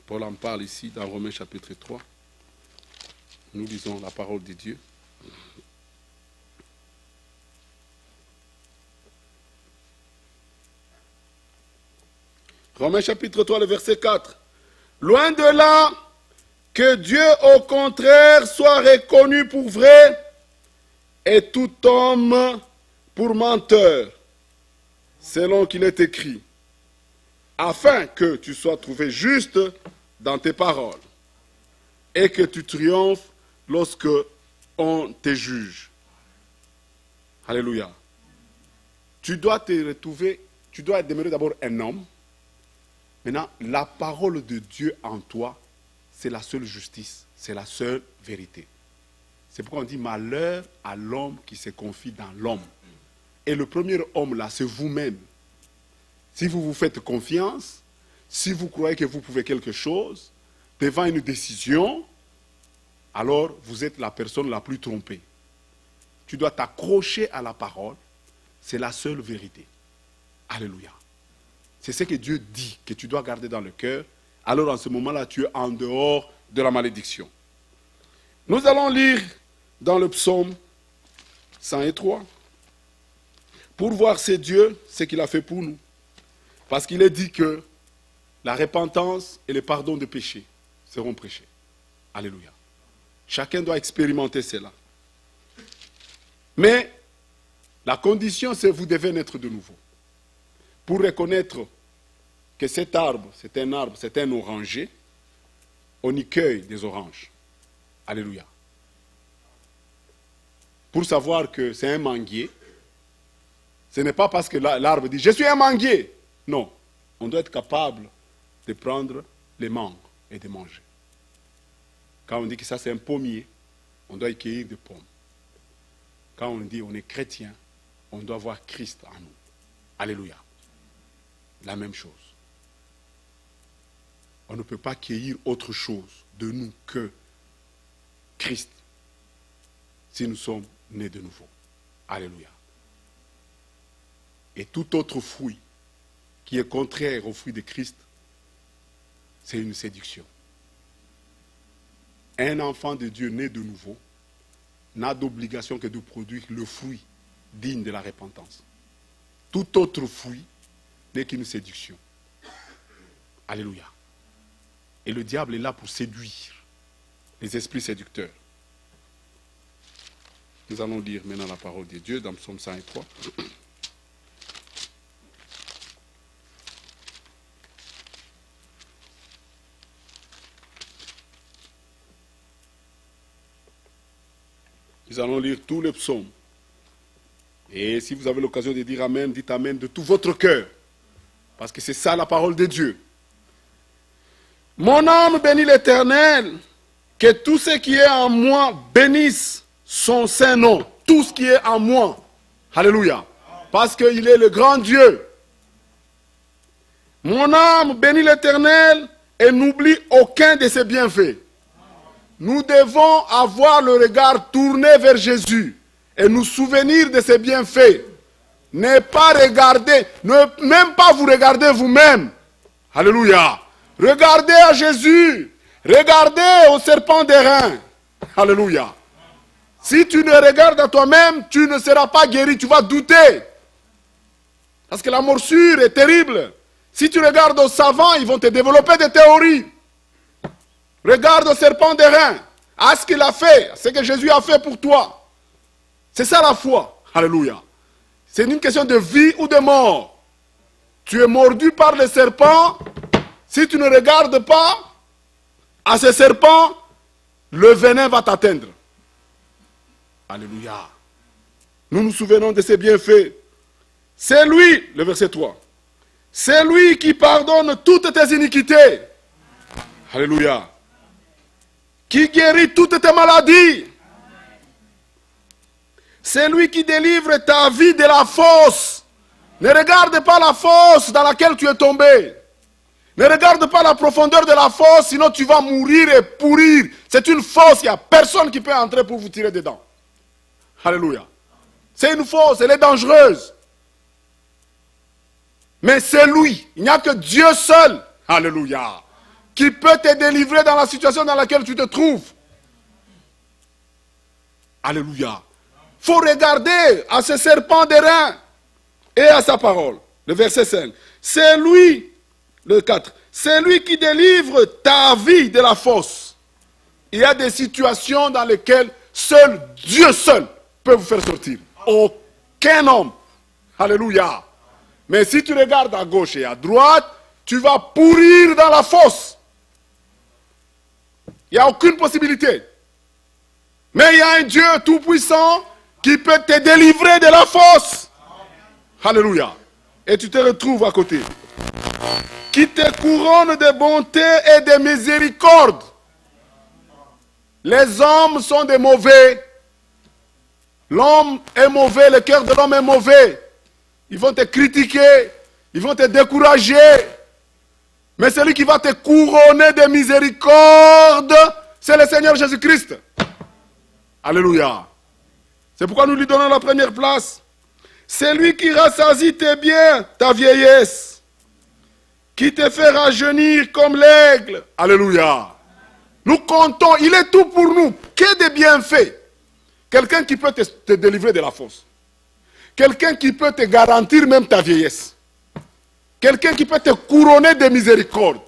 Speaker 2: Paul en parle ici dans Romains chapitre 3. Nous lisons la parole de Dieu. Romains chapitre 3, le verset 4. Loin de là, que Dieu au contraire soit reconnu pour vrai et tout homme pour menteur, selon qu'il est écrit, afin que tu sois trouvé juste dans tes paroles et que tu triomphes lorsque on te juge. Alléluia. Tu dois te retrouver, tu dois demeurer d'abord un homme. Maintenant, la parole de Dieu en toi, c'est la seule justice, c'est la seule vérité. C'est pourquoi on dit malheur à l'homme qui se confie dans l'homme. Et le premier homme là, c'est vous-même. Si vous vous faites confiance, si vous croyez que vous pouvez quelque chose, devant une décision, alors vous êtes la personne la plus trompée. Tu dois t'accrocher à la parole, c'est la seule vérité. Alléluia. C'est ce que Dieu dit, que tu dois garder dans le cœur. Alors en ce moment-là, tu es en dehors de la malédiction. Nous allons lire dans le psaume 103 pour voir c'est Dieu, ce qu'il a fait pour nous. Parce qu'il est dit que la repentance et le pardon des péchés seront prêchés. Alléluia. Chacun doit expérimenter cela. Mais la condition, c'est que vous devez naître de nouveau. Pour reconnaître que cet arbre, c'est un oranger, on y cueille des oranges. Alléluia. Pour savoir que c'est un manguier, ce n'est pas parce que l'arbre dit « je suis un manguier ». Non, on doit être capable de prendre les mangues et de manger. Quand on dit que ça c'est un pommier, on doit y cueillir des pommes. Quand on dit on est chrétien, on doit voir Christ en nous. Alléluia. La même chose. On ne peut pas cueillir autre chose de nous que Christ si nous sommes nés de nouveau. Alléluia. Et tout autre fruit qui est contraire au fruit de Christ, c'est une séduction. Un enfant de Dieu né de nouveau n'a d'obligation que de produire le fruit digne de la repentance. Tout autre fruit n'est qu'une séduction. Alléluia. Et le diable est là pour séduire les esprits séducteurs. Nous allons lire maintenant la parole de Dieu dans Psaume 103. Nous allons lire tous les psaumes. Et si vous avez l'occasion de dire Amen, dites Amen de tout votre cœur. Parce que c'est ça la parole de Dieu. Mon âme bénit l'Éternel, que tout ce qui est en moi bénisse son saint nom. Tout ce qui est en moi. Alléluia. Parce qu'il est le grand Dieu. Mon âme bénit l'Éternel et n'oublie aucun de ses bienfaits. Nous devons avoir le regard tourné vers Jésus et nous souvenir de ses bienfaits. Ne pas regarder, même pas vous regarder vous-même. Alléluia. Regardez à Jésus. Regardez au serpent d'airain. Alléluia. Si tu ne regardes à toi-même, tu ne seras pas guéri, tu vas douter. Parce que la morsure est terrible. Si tu regardes aux savants, ils vont te développer des théories. Regarde au serpent d'airain, à ce qu'il a fait, ce que Jésus a fait pour toi. C'est ça la foi. Alléluia. C'est une question de vie ou de mort. Tu es mordu par le serpent. Si tu ne regardes pas à ce serpent, le venin va t'atteindre. Alléluia. Nous nous souvenons de ses bienfaits. C'est lui, le verset 3. C'est lui qui pardonne toutes tes iniquités. Alléluia. Qui guérit toutes tes maladies. C'est lui qui délivre ta vie de la fosse. Ne regarde pas la fosse dans laquelle tu es tombé. Ne regarde pas la profondeur de la fosse, sinon tu vas mourir et pourrir. C'est une fosse, il n'y a personne qui peut entrer pour vous tirer dedans. Alléluia. C'est une fosse, elle est dangereuse. Mais c'est lui, il n'y a que Dieu seul. Alléluia. Qui peut te délivrer dans la situation dans laquelle tu te trouves. Alléluia. Il faut regarder à ce serpent d'airain et à sa parole. Le verset 5. C'est lui, le 4. C'est lui qui délivre ta vie de la fosse. Il y a des situations dans lesquelles seul Dieu seul peut vous faire sortir. Aucun homme. Alléluia. Mais si tu regardes à gauche et à droite, tu vas pourrir dans la fosse. Il n'y a aucune possibilité. Mais il y a un Dieu tout-puissant qui peut te délivrer de la fosse. Alléluia. Et tu te retrouves à côté. Qui te couronne de bonté et de miséricorde. Les hommes sont des mauvais. L'homme est mauvais, le cœur de l'homme est mauvais. Ils vont te critiquer, ils vont te décourager. Mais celui qui va te couronner de miséricorde, c'est le Seigneur Jésus-Christ. Alléluia. C'est pourquoi nous lui donnons la première place. C'est lui qui rassasie tes biens, ta vieillesse, qui te fait rajeunir comme l'aigle. Alléluia. Nous comptons, il est tout pour nous. Que de bienfaits. Quelqu'un qui peut te délivrer de la fosse. Quelqu'un qui peut te garantir même ta vieillesse. Quelqu'un qui peut te couronner de miséricorde.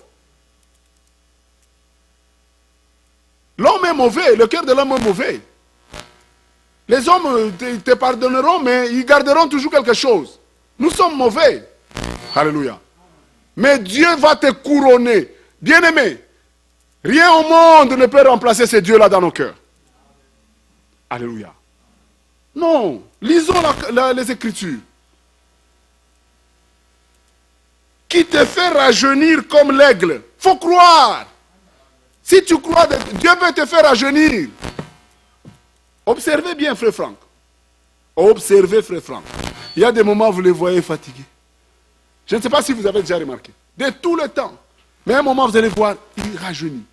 Speaker 2: L'homme est mauvais, le cœur de l'homme est mauvais. Les hommes te pardonneront, mais ils garderont toujours quelque chose. Nous sommes mauvais. Alléluia. Mais Dieu va te couronner. Bien-aimé, rien au monde ne peut remplacer ce Dieu-là dans nos cœurs. Alléluia. Non, lisons les Écritures. Qui te fait rajeunir comme l'aigle. Faut croire. Si tu crois, Dieu peut te faire rajeunir. Observez bien, frère Franck. Observez, frère Franck. Il y a des moments où vous les voyez fatigués. Je ne sais pas si vous avez déjà remarqué. De tout le temps. Mais à un moment, vous allez voir, il rajeunit.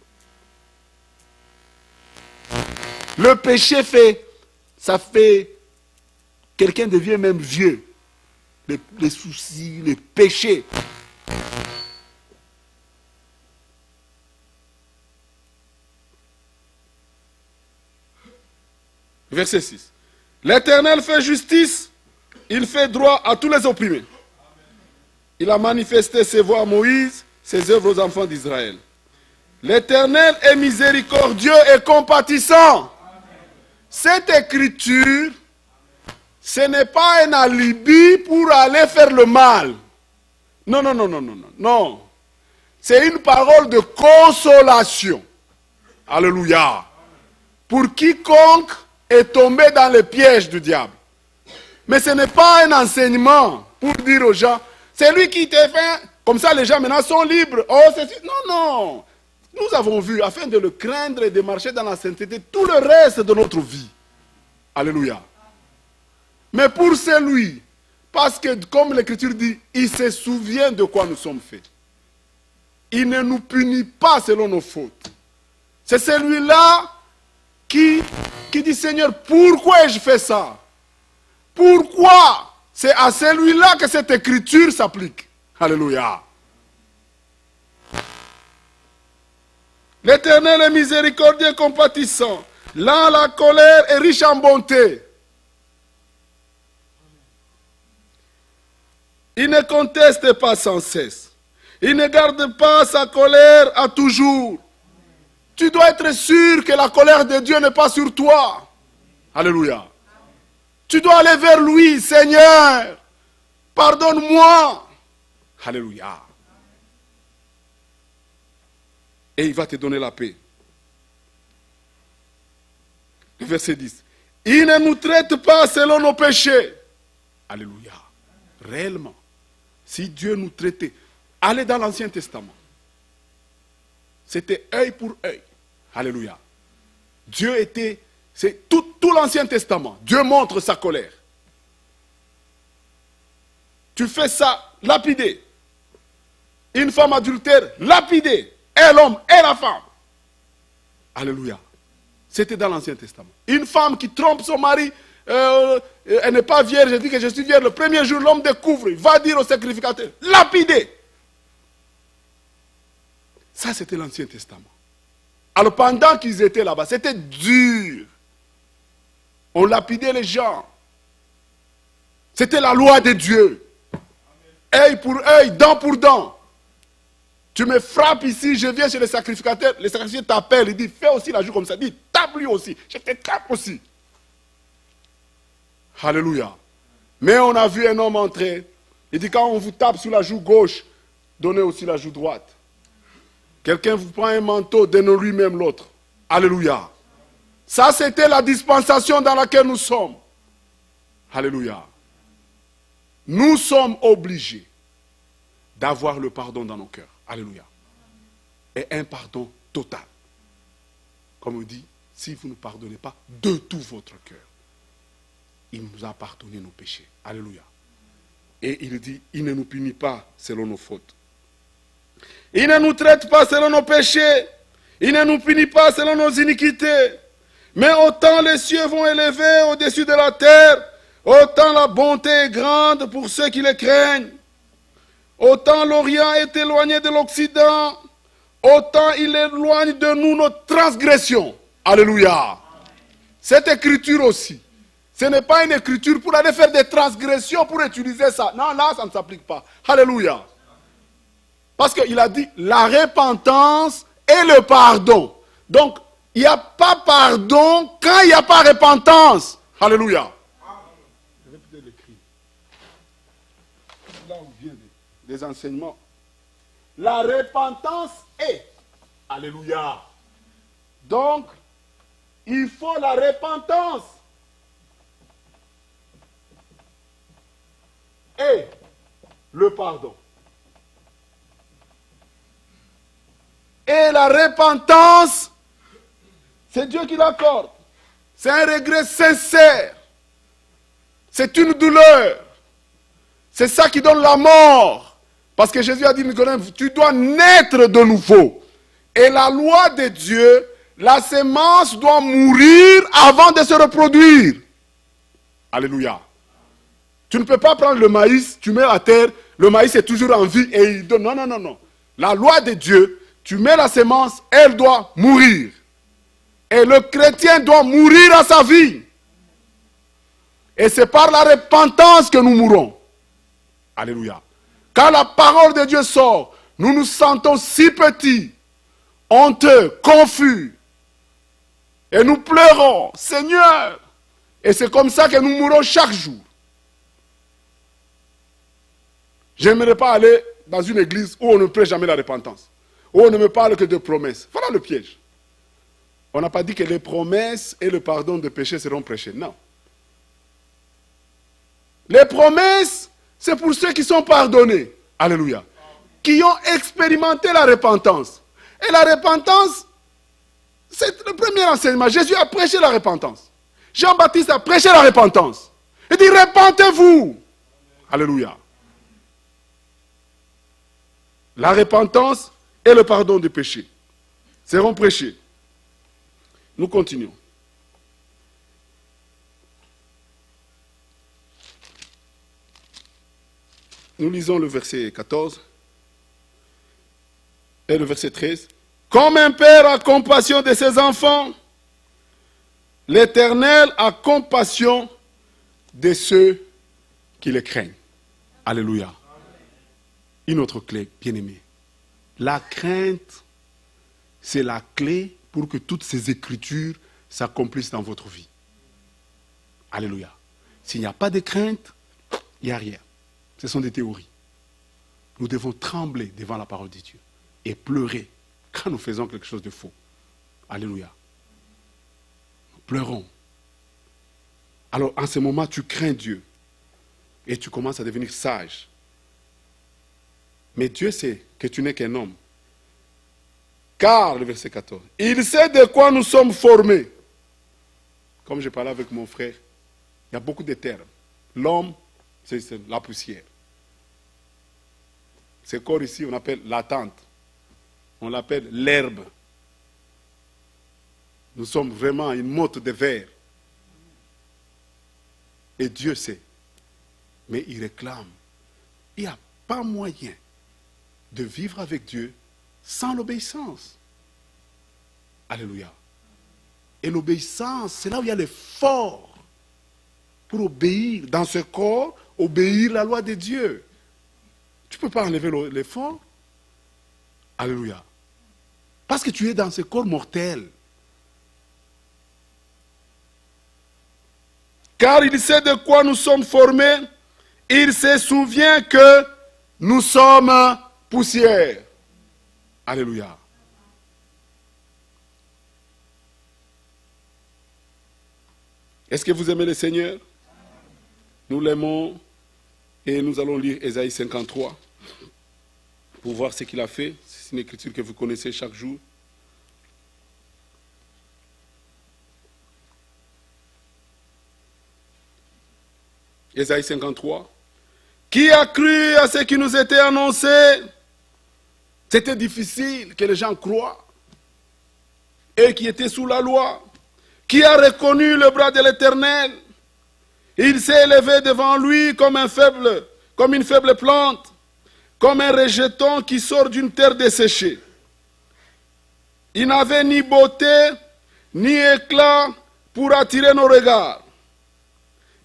Speaker 2: Le péché ça fait, quelqu'un devient même vieux. Les soucis, les péchés. Verset 6. L'Éternel fait justice, il fait droit à tous les opprimés. Il a manifesté ses voies à Moïse, ses œuvres aux enfants d'Israël. L'Éternel est miséricordieux et compatissant. Cette écriture, ce n'est pas un alibi pour aller faire le mal. Non, non, non, non, non, non, non. C'est une parole de consolation. Alléluia. Pour quiconque est tombé dans le piège du diable. Mais ce n'est pas un enseignement pour dire aux gens, c'est lui qui t'a fait, comme ça les gens maintenant sont libres. Oh, non, non. Nous avons vu, afin de le craindre et de marcher dans la sainteté, tout le reste de notre vie. Alléluia. Mais pour celui, parce que comme l'Écriture dit, il se souvient de quoi nous sommes faits. Il ne nous punit pas selon nos fautes. C'est celui-là qui dit, Seigneur, pourquoi ai-je fait ça? Pourquoi? C'est à celui-là que cette écriture s'applique. Alléluia. L'Éternel est miséricordieux et compatissant. Lent à la colère et riche en bonté. Il ne conteste pas sans cesse. Il ne garde pas sa colère à toujours. Tu dois être sûr que la colère de Dieu n'est pas sur toi. Alléluia. Tu dois aller vers lui, Seigneur. Pardonne-moi. Alléluia. Et il va te donner la paix. Le verset 10. Il ne nous traite pas selon nos péchés. Alléluia. Réellement, si Dieu nous traitait, allez dans l'Ancien Testament. C'était œil pour œil. Alléluia. Dieu était, c'est tout l'Ancien Testament. Dieu montre sa colère. Tu fais ça, lapidé. Une femme adultère, lapidée. Et l'homme et la femme. Alléluia. C'était dans l'Ancien Testament. Une femme qui trompe son mari, elle n'est pas vierge, elle dit que je suis vierge. Le premier jour, l'homme découvre, il va dire au sacrificateur, lapidé. Ça, c'était l'Ancien Testament. Alors, pendant qu'ils étaient là-bas, c'était dur. On lapidait les gens. C'était la loi de Dieu. Œil pour œil, dent pour dent. Tu me frappes ici, je viens chez le sacrificateur t'appelle, il dit, fais aussi la joue comme ça. Il dit, tape lui aussi, je te tape aussi. Alléluia. Mais on a vu un homme entrer, il dit, quand on vous tape sur la joue gauche, donnez aussi la joue droite. Quelqu'un vous prend un manteau, donnez-lui même l'autre. Alléluia. Ça, c'était la dispensation dans laquelle nous sommes. Alléluia. Nous sommes obligés d'avoir le pardon dans nos cœurs. Alléluia. Et un pardon total. Comme on dit, si vous ne pardonnez pas de tout votre cœur, il nous a pardonné nos péchés. Alléluia. Et il dit, il ne nous punit pas selon nos fautes. Il ne nous traite pas selon nos péchés. Il ne nous punit pas selon nos iniquités. Mais autant les cieux vont élever au-dessus de la terre, autant la bonté est grande pour ceux qui les craignent. Autant l'Orient est éloigné de l'Occident, autant il éloigne de nous notre transgression. Alléluia. Cette écriture aussi, ce n'est pas une écriture pour aller faire des transgressions, pour utiliser ça. Non, là, ça ne s'applique pas. Alléluia. Parce qu'il a dit la repentance et le pardon. Donc, il n'y a pas pardon quand il n'y a pas repentance. Alléluia. Répétez l'écrit. Là où vient des enseignements la repentance est. Alléluia. Donc, il faut la repentance. Et le pardon. Et la repentance, c'est Dieu qui l'accorde. C'est un regret sincère. C'est une douleur. C'est ça qui donne la mort. Parce que Jésus a dit, Nicodème, tu dois naître de nouveau. Et la loi de Dieu, la semence doit mourir avant de se reproduire. Alléluia. Tu ne peux pas prendre le maïs, tu mets à terre, le maïs est toujours en vie et il donne. Non, non, non, non. La loi de Dieu, tu mets la semence, elle doit mourir. Et le chrétien doit mourir à sa vie. Et c'est par la repentance que nous mourons. Alléluia. Quand la parole de Dieu sort, nous nous sentons si petits, honteux, confus. Et nous pleurons, Seigneur. Et c'est comme ça que nous mourons chaque jour. Je n'aimerais pas aller dans une église où on ne prêche jamais la repentance. Où on ne me parle que de promesses. Voilà le piège. On n'a pas dit que les promesses et le pardon de péché seront prêchés. Non. Les promesses, c'est pour ceux qui sont pardonnés. Alléluia. Qui ont expérimenté la repentance. Et la repentance, c'est le premier enseignement. Jésus a prêché la repentance. Jean-Baptiste a prêché la repentance. Il dit, repentez-vous. Alléluia. La repentance et le pardon du péché seront prêchés. Nous continuons. Nous lisons le verset 14 et le verset 13. Comme un père a compassion de ses enfants, l'Éternel a compassion de ceux qui le craignent. Alléluia. Une autre clé, bien-aimé. La crainte, c'est la clé pour que toutes ces écritures s'accomplissent dans votre vie. Alléluia. S'il n'y a pas de crainte, il n'y a rien. Ce sont des théories. Nous devons trembler devant la parole de Dieu et pleurer quand nous faisons quelque chose de faux. Alléluia. Nous pleurons. Alors, en ce moment, tu crains Dieu et tu commences à devenir sage. Mais Dieu sait que tu n'es qu'un homme. Car, le verset 14, il sait de quoi nous sommes formés. Comme je parlais avec mon frère, il y a beaucoup de termes. L'homme, c'est la poussière. Ce corps ici, on appelle la tente. On l'appelle l'herbe. Nous sommes vraiment une motte de verre. Et Dieu sait. Mais il réclame. Il n'y a pas moyen de vivre avec Dieu sans l'obéissance. Alléluia. Et l'obéissance, c'est là où il y a l'effort pour obéir dans ce corps, obéir la loi de Dieu. Tu ne peux pas enlever l'effort. Alléluia. Parce que tu es dans ce corps mortel. Car il sait de quoi nous sommes formés. Il se souvient que nous sommes poussière. Alléluia. Est-ce que vous aimez le Seigneur? Nous l'aimons et nous allons lire Ésaïe 53 pour voir ce qu'il a fait. C'est une écriture que vous connaissez chaque jour. Ésaïe 53. Qui a cru à ce qui nous était annoncé? C'était difficile que les gens croient. Et qui étaient sous la loi. Qui a reconnu le bras de l'Éternel? Il s'est élevé devant lui comme une faible plante, comme un rejeton qui sort d'une terre desséchée. Il n'avait ni beauté, ni éclat pour attirer nos regards.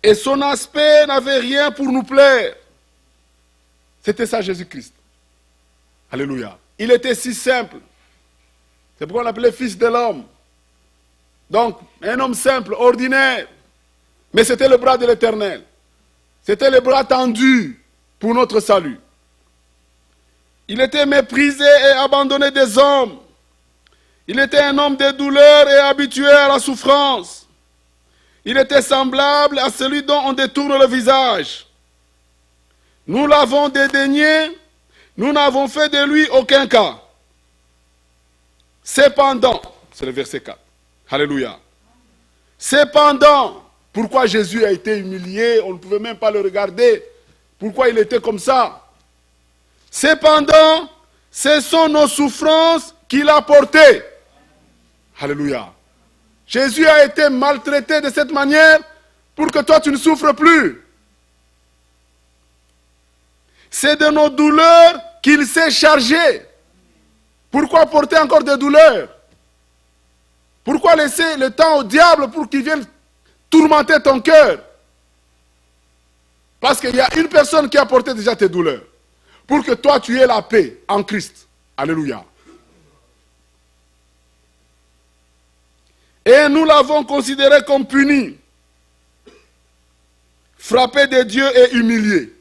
Speaker 2: Et son aspect n'avait rien pour nous plaire. C'était ça Jésus-Christ. Alléluia. Il était si simple. C'est pourquoi on l'appelait fils de l'homme. Donc, un homme simple, ordinaire. Mais c'était le bras de l'Éternel. C'était le bras tendu pour notre salut. Il était méprisé et abandonné des hommes. Il était un homme de douleur et habitué à la souffrance. Il était semblable à celui dont on détourne le visage. Nous l'avons dédaigné, nous n'avons fait de lui aucun cas. Cependant, c'est le verset 4. Alléluia. Cependant, pourquoi Jésus a été humilié, on ne pouvait même pas le regarder. Pourquoi il était comme ça? Cependant, ce sont nos souffrances qu'il a portées. Alléluia. Jésus a été maltraité de cette manière pour que toi tu ne souffres plus. C'est de nos douleurs qu'il s'est chargé. Pourquoi porter encore des douleurs? Pourquoi laisser le temps au diable pour qu'il vienne tourmenter ton cœur? Parce qu'il y a une personne qui a porté déjà tes douleurs. Pour que toi tu aies la paix en Christ. Alléluia. Et nous l'avons considéré comme puni, frappé de Dieu et humilié.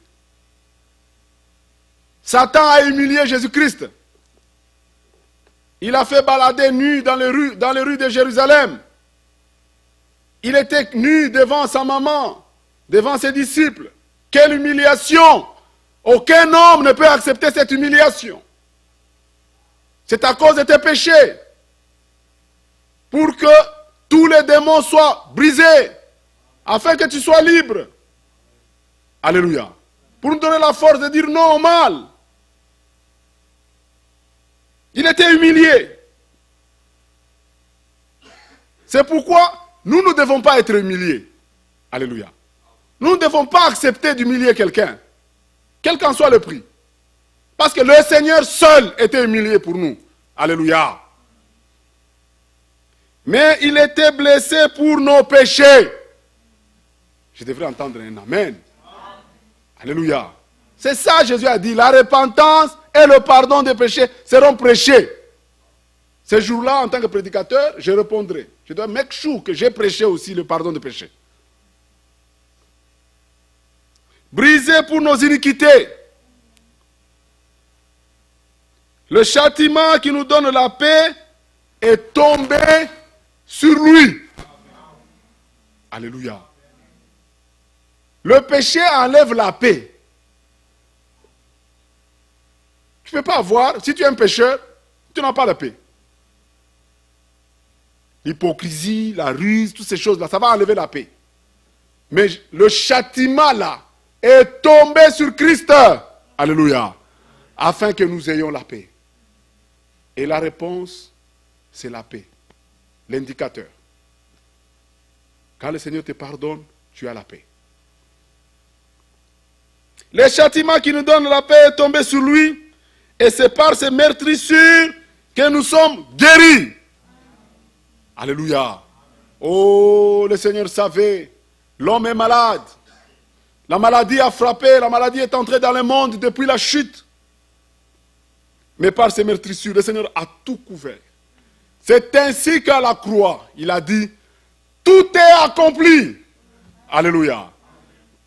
Speaker 2: Satan a humilié Jésus-Christ. Il a fait balader nu dans les rues de Jérusalem. Il était nu devant sa maman, devant ses disciples. Quelle humiliation! Aucun homme ne peut accepter cette humiliation. C'est à cause de tes péchés. Pour que tous les démons soient brisés, afin que tu sois libre. Alléluia. Pour nous donner la force de dire non au mal. Il était humilié. C'est pourquoi nous ne devons pas être humiliés. Alléluia. Nous ne devons pas accepter d'humilier quelqu'un, quel qu'en soit le prix. Parce que le Seigneur seul était humilié pour nous. Alléluia. Mais il était blessé pour nos péchés. Je devrais entendre un amen. Alléluia. C'est ça Jésus a dit. La repentance et le pardon des péchés seront prêchés. Ce jour-là, en tant que prédicateur, je répondrai. Je dois make sure que j'ai prêché aussi le pardon des péchés. Brisé pour nos iniquités. Le châtiment qui nous donne la paix est tombé sur lui. Alléluia. Le péché enlève la paix. Tu ne peux pas avoir, si tu es un pécheur, tu n'as pas la paix. L'hypocrisie, la ruse, toutes ces choses-là, ça va enlever la paix. Mais le châtiment là est tombé sur Christ. Alléluia. Afin que nous ayons la paix. Et la réponse, c'est la paix. L'indicateur. Quand le Seigneur te pardonne, tu as la paix. Le châtiment qui nous donne la paix est tombé sur lui. Et c'est par ces meurtrissures que nous sommes guéris. Alléluia. Oh, le Seigneur savait. L'homme est malade. La maladie a frappé. La maladie est entrée dans le monde depuis la chute. Mais par ces meurtrissures, le Seigneur a tout couvert. C'est ainsi qu'à la croix, il a dit, tout est accompli. Alléluia.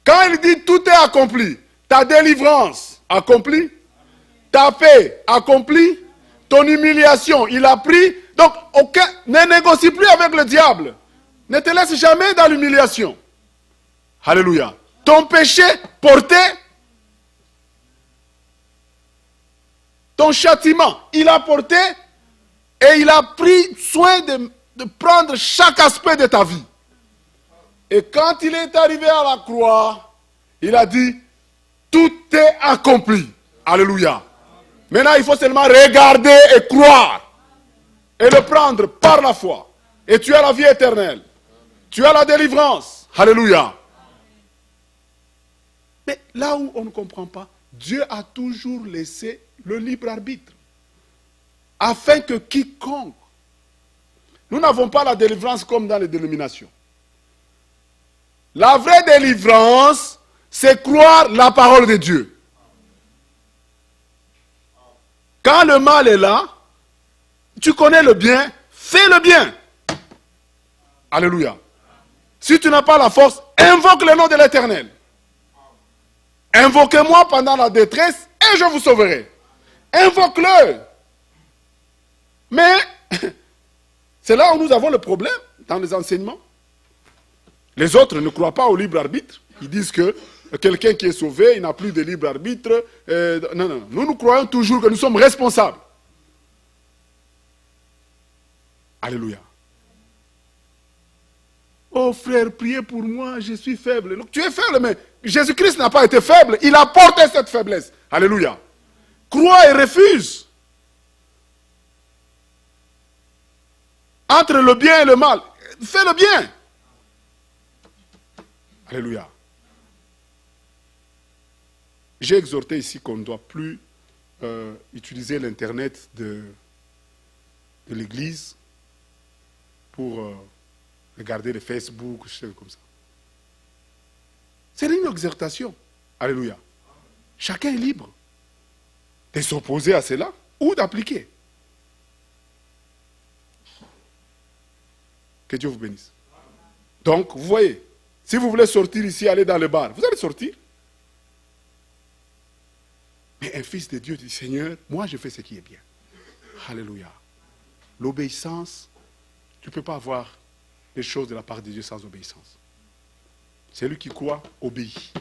Speaker 2: Quand il dit tout est accompli, ta délivrance accomplie, ta paix accomplie, ton humiliation, il a pris. Donc, ne négocie plus avec le diable. Ne te laisse jamais dans l'humiliation. Alléluia. Ton péché porté, ton châtiment, il a porté et il a pris soin de prendre chaque aspect de ta vie. Et quand il est arrivé à la croix, il a dit, tout est accompli. Alléluia. Maintenant, il faut seulement regarder et croire. Et le prendre par la foi. Et tu as la vie éternelle. Tu as la délivrance. Alléluia. Mais là où on ne comprend pas, Dieu a toujours laissé le libre arbitre. Afin que quiconque... Nous n'avons pas la délivrance comme dans les dénominations. La vraie délivrance, c'est croire la parole de Dieu. Quand le mal est là, tu connais le bien, fais le bien. Alléluia. Si tu n'as pas la force, invoque le nom de l'Éternel. Invoquez-moi pendant la détresse et je vous sauverai. Invoque-le. Mais c'est là où nous avons le problème dans les enseignements. Les autres ne croient pas au libre arbitre. Ils disent que quelqu'un qui est sauvé, il n'a plus de libre arbitre. Non, non, nous croyons toujours que nous sommes responsables. Alléluia. Oh frère, priez pour moi, je suis faible. Donc, tu es faible, mais Jésus-Christ n'a pas été faible. Il a porté cette faiblesse. Alléluia. Crois et refuse. Entre le bien et le mal, fais le bien. Alléluia. J'ai exhorté ici qu'on ne doit plus utiliser l'Internet de l'Église pour regarder le Facebook, je sais comme ça. C'est une exhortation. Alléluia. Chacun est libre de s'opposer à cela ou d'appliquer. Que Dieu vous bénisse. Donc, vous voyez, si vous voulez sortir ici, aller dans le bar, vous allez sortir. Mais un fils de Dieu dit, Seigneur, moi je fais ce qui est bien. Alléluia. L'obéissance, tu ne peux pas avoir les choses de la part de Dieu sans obéissance. Celui qui croit, obéit.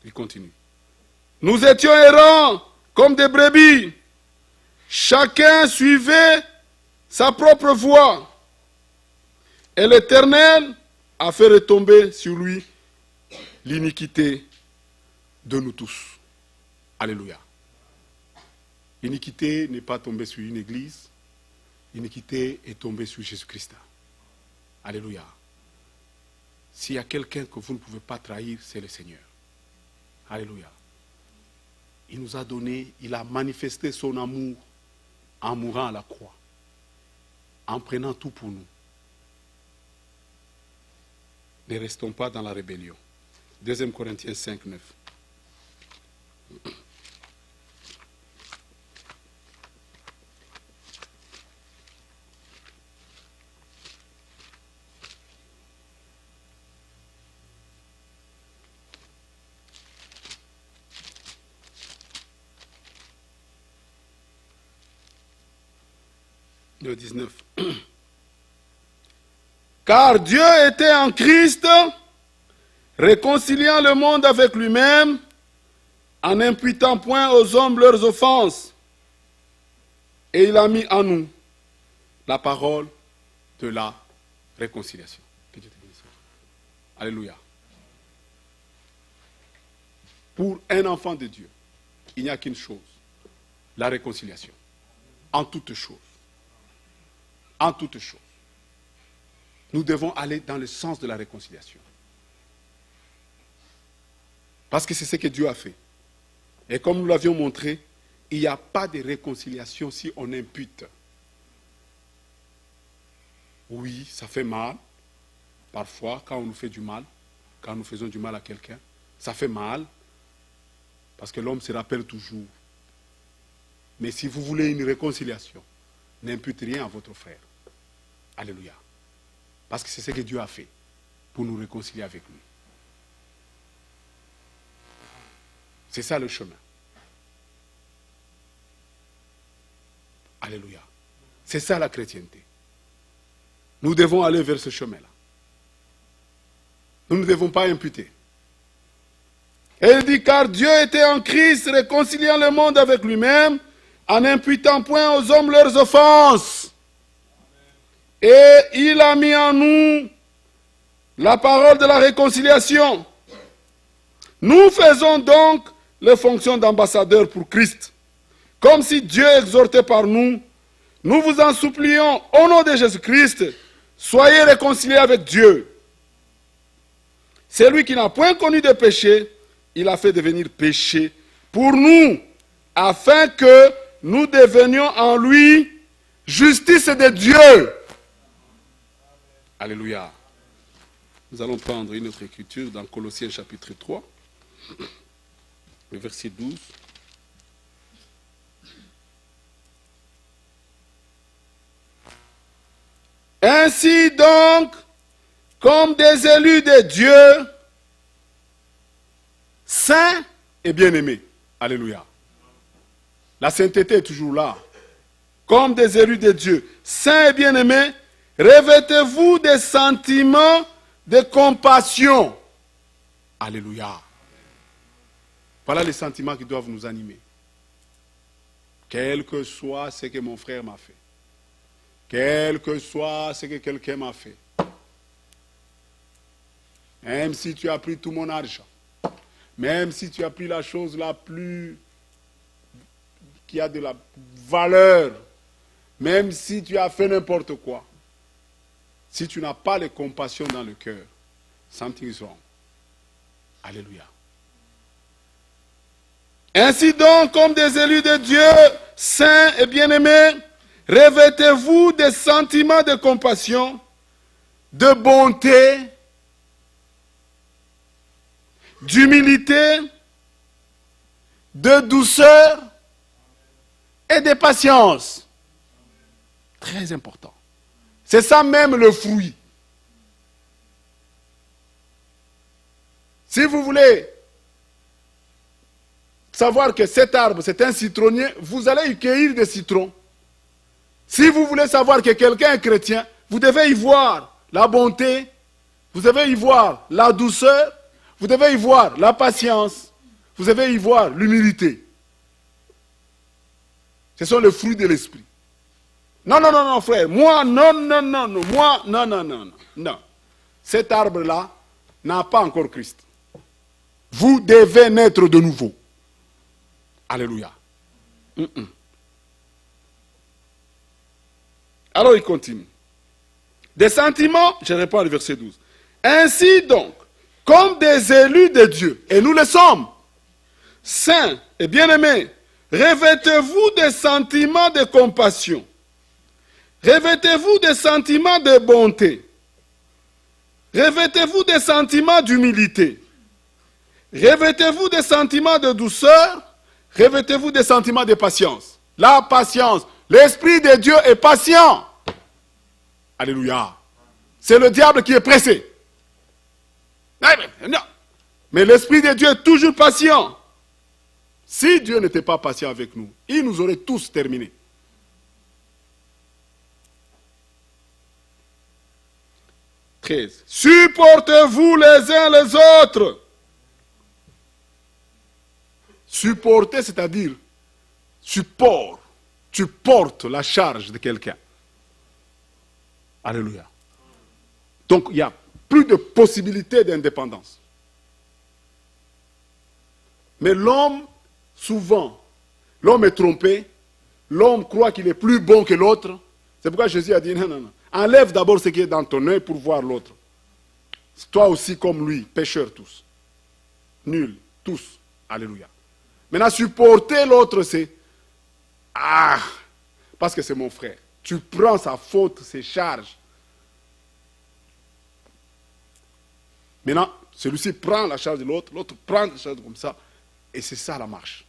Speaker 2: Il continue. Nous étions errants comme des brebis. Chacun suivait sa propre voie. Et l'Éternel a fait retomber sur lui l'iniquité de nous tous. Alléluia. L'iniquité n'est pas tombée sur une église. L'iniquité est tombée sur Jésus-Christ. Alléluia. S'il y a quelqu'un que vous ne pouvez pas trahir, c'est le Seigneur. Alléluia. Il nous a donné, il a manifesté son amour en mourant à la croix, en prenant tout pour nous. Ne restons pas dans la rébellion. 2 Corinthiens 5, 9. Le 19. Car Dieu était en Christ, réconciliant le monde avec lui-même, en n'imputant point aux hommes leurs offenses. Et il a mis en nous la parole de la réconciliation. Que Dieu te bénisse. Alléluia. Pour un enfant de Dieu, il n'y a qu'une chose, la réconciliation. En toutes choses. En toutes choses. Nous devons aller dans le sens de la réconciliation. Parce que c'est ce que Dieu a fait. Et comme nous l'avions montré, il n'y a pas de réconciliation si on impute. Oui, ça fait mal. Parfois, quand on nous fait du mal, quand nous faisons du mal à quelqu'un, ça fait mal. Parce que l'homme se rappelle toujours. Mais si vous voulez une réconciliation, n'imputez rien à votre frère. Alléluia. Parce que c'est ce que Dieu a fait pour nous réconcilier avec lui. C'est ça le chemin. Alléluia. C'est ça la chrétienté. Nous devons aller vers ce chemin-là. Nous ne devons pas imputer. Et il dit, car Dieu était en Christ, réconciliant le monde avec lui-même, en n'imputant point aux hommes leurs offenses. Et il a mis en nous la parole de la réconciliation. Nous faisons donc les fonctions d'ambassadeurs pour Christ. Comme si Dieu exhortait par nous, nous vous en supplions au nom de Jésus-Christ, soyez réconciliés avec Dieu. Celui qui n'a point connu de péché, il a fait devenir péché pour nous, afin que nous devenions en lui justice de Dieu. Alléluia. Nous allons prendre une autre écriture dans Colossiens chapitre 3, le verset 12. Ainsi donc, comme des élus de Dieu, saints et bien-aimés. Alléluia. La sainteté est toujours là. Comme des élus de Dieu, saints et bien-aimés, revêtez-vous des sentiments de compassion. Alléluia. Voilà les sentiments qui doivent nous animer. Quel que soit ce que mon frère m'a fait, quel que soit ce que quelqu'un m'a fait, même si tu as pris tout mon argent, même si tu as pris la chose la plus qui a de la valeur, même si tu as fait n'importe quoi, si tu n'as pas de compassion dans le cœur, something is wrong. Alléluia. Ainsi donc, comme des élus de Dieu, saints et bien-aimés, revêtez-vous des sentiments de compassion, de bonté, d'humilité, de douceur et de patience. Très important. C'est ça même le fruit. Si vous voulez savoir que cet arbre, c'est un citronnier, vous allez y cueillir des citrons. Si vous voulez savoir que quelqu'un est chrétien, vous devez y voir la bonté, vous devez y voir la douceur, vous devez y voir la patience, vous devez y voir l'humilité. Ce sont les fruits de l'esprit. Non, non, non, non, frère, moi, non, non, non, non, moi, non, non, non, non, non. Cet arbre-là n'a pas encore Christ. Vous devez naître de nouveau. Alléluia. Alors il continue. Des sentiments, je réponds au verset 12. Ainsi donc, comme des élus de Dieu, et nous le sommes, saints et bien-aimés, revêtez-vous des sentiments de compassion, revêtez-vous des sentiments de bonté, revêtez-vous des sentiments d'humilité, revêtez-vous des sentiments de douceur, revêtez-vous des sentiments de patience. La patience. L'Esprit de Dieu est patient. Alléluia. C'est le diable qui est pressé. Mais l'Esprit de Dieu est toujours patient. Si Dieu n'était pas patient avec nous, il nous aurait tous terminés. « 13. Supportez-vous les uns les autres. » Supporter, c'est-à-dire support. Tu portes la charge de quelqu'un. Alléluia. Donc, il n'y a plus de possibilité d'indépendance. Mais l'homme, souvent, l'homme est trompé. L'homme croit qu'il est plus bon que l'autre. C'est pourquoi Jésus a dit, non, non, non. Enlève d'abord ce qui est dans ton œil pour voir l'autre. Toi aussi comme lui, pécheurs tous. Nuls, tous. Alléluia. Maintenant, supporter l'autre, c'est... Ah, parce que c'est mon frère. Tu prends sa faute, ses charges. Maintenant, celui-ci prend la charge de l'autre, l'autre prend la charge comme ça, et c'est ça la marche.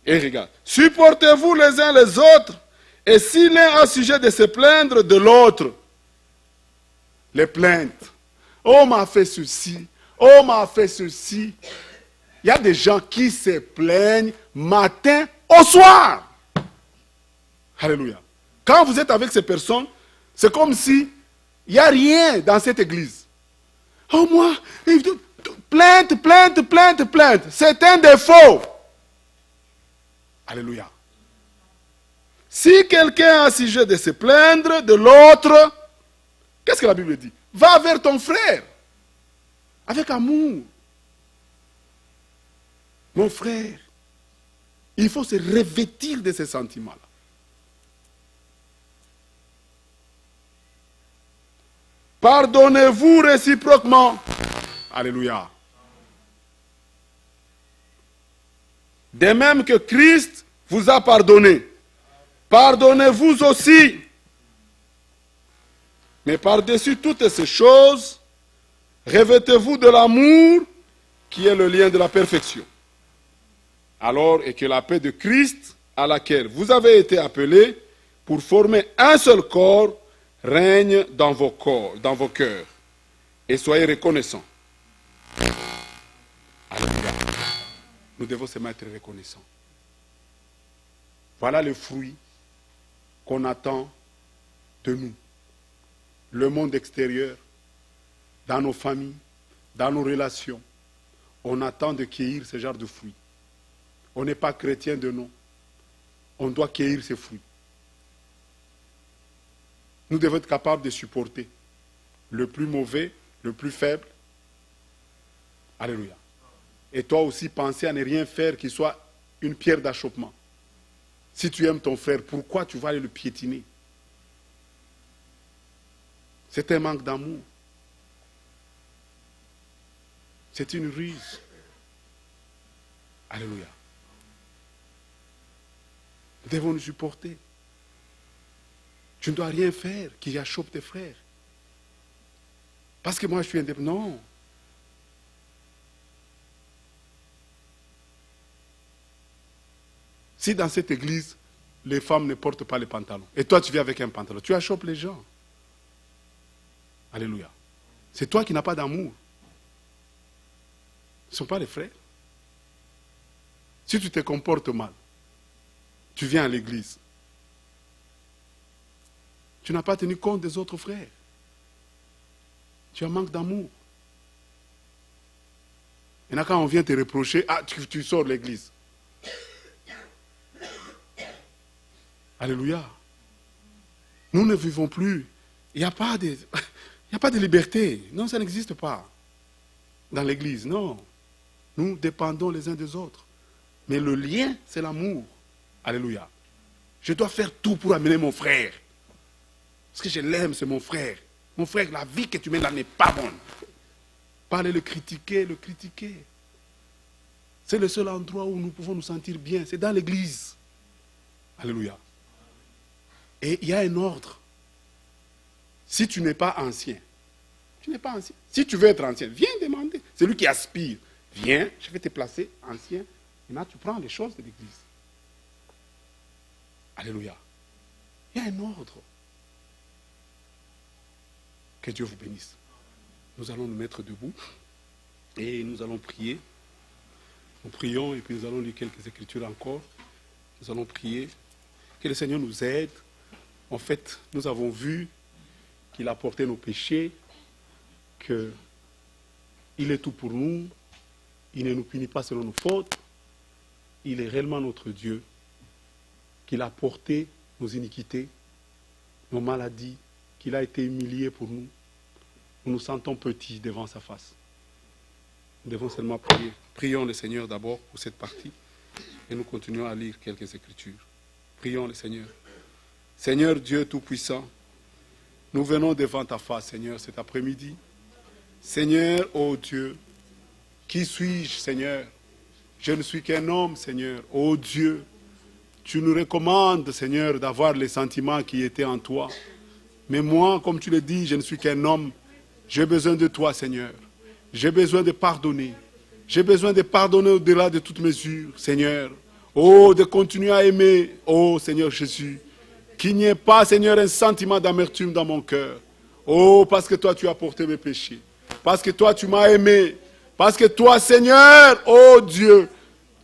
Speaker 2: Et regarde, supportez-vous les uns les autres, et si l'un a sujet de se plaindre de l'autre, les plaintes. Oh, m'a fait ceci, oh, m'a fait ceci. Il y a des gens qui se plaignent matin au soir. Alléluia. Quand vous êtes avec ces personnes, c'est comme si il n'y a rien dans cette église. Oh moi, plainte, plainte, plainte, plainte. C'est un défaut. Alléluia. Si quelqu'un a sujet de se plaindre de l'autre, qu'est-ce que la Bible dit? Va vers ton frère. Avec amour. Mon frère, il faut se revêtir de ces sentiments-là. Pardonnez-vous réciproquement. Alléluia. De même que Christ vous a pardonné, pardonnez-vous aussi. Mais par-dessus toutes ces choses, revêtez-vous de l'amour qui est le lien de la perfection. Alors, et que la paix de Christ, à laquelle vous avez été appelés pour former un seul corps, règne dans vos corps, dans vos cœurs. Et soyez reconnaissants. nous devons seulement être reconnaissants. Voilà le fruit qu'on attend de nous. Le monde extérieur, dans nos familles, dans nos relations, on attend de cueillir ce genre de fruits. On n'est pas chrétien de nom. On doit cueillir ces fruits. Nous devons être capables de supporter le plus mauvais, le plus faible. Alléluia. Et toi aussi, pensez à ne rien faire qui soit une pierre d'achoppement. Si tu aimes ton frère, pourquoi tu vas aller le piétiner? C'est un manque d'amour. C'est une ruse. Alléluia. Nous devons nous supporter. Tu ne dois rien faire qui achoppe tes frères. Parce que moi je suis indépendant. Non. Si dans cette église, les femmes ne portent pas les pantalons, et toi tu viens avec un pantalon, tu achoppes les gens. Alléluia. C'est toi qui n'as pas d'amour. Ce ne sont pas les frères. Si tu te comportes mal, tu viens à l'église, tu n'as pas tenu compte des autres frères. Tu as un manque d'amour. Et là, quand on vient te reprocher, ah, tu sors de l'église. Alléluia. Nous ne vivons plus. Il n'y a pas de liberté. Non, ça n'existe pas. Dans l'église, non. Nous dépendons les uns des autres. Mais le lien, c'est l'amour. Alléluia. Je dois faire tout pour amener mon frère. Parce que je l'aime, c'est mon frère. Mon frère, la vie que tu mènes là n'est pas bonne. Pas aller le critiquer. C'est le seul endroit où nous pouvons nous sentir bien. C'est dans l'église. Alléluia. Et il y a un ordre. Si tu n'es pas ancien, tu n'es pas ancien. Si tu veux être ancien, viens demander. C'est lui qui aspire. Viens, je vais te placer ancien. Et là, tu prends les choses de l'église. Alléluia. Il y a un ordre. Que Dieu vous bénisse. Nous allons nous mettre debout et nous allons prier. Nous prions et puis nous allons lire quelques écritures encore. Nous allons prier. Que le Seigneur nous aide. En fait, nous avons vu qu'il a porté nos péchés, qu'il est tout pour nous, il ne nous punit pas selon nos fautes, il est réellement notre Dieu, qu'il a porté nos iniquités, nos maladies, qu'il a été humilié pour nous. Nous nous sentons petits devant sa face. Nous devons seulement prier. Prions le Seigneur d'abord pour cette partie et nous continuons à lire quelques écritures. Prions le Seigneur. Seigneur Dieu Tout-Puissant, nous venons devant ta face, Seigneur, cet après-midi. Seigneur, ô Dieu, qui suis-je, Seigneur? Je ne suis qu'un homme, Seigneur. Ô Dieu, tu nous recommandes, Seigneur, d'avoir les sentiments qui étaient en toi. Mais moi, comme tu le dis, je ne suis qu'un homme. J'ai besoin de toi, Seigneur. J'ai besoin de pardonner. J'ai besoin de pardonner au-delà de toutes mesures, Seigneur. Oh, de continuer à aimer, oh Seigneur Jésus. Qu'il n'y ait pas, Seigneur, un sentiment d'amertume dans mon cœur. Oh, parce que toi, tu as porté mes péchés. Parce que toi, tu m'as aimé. Parce que toi, Seigneur, oh Dieu,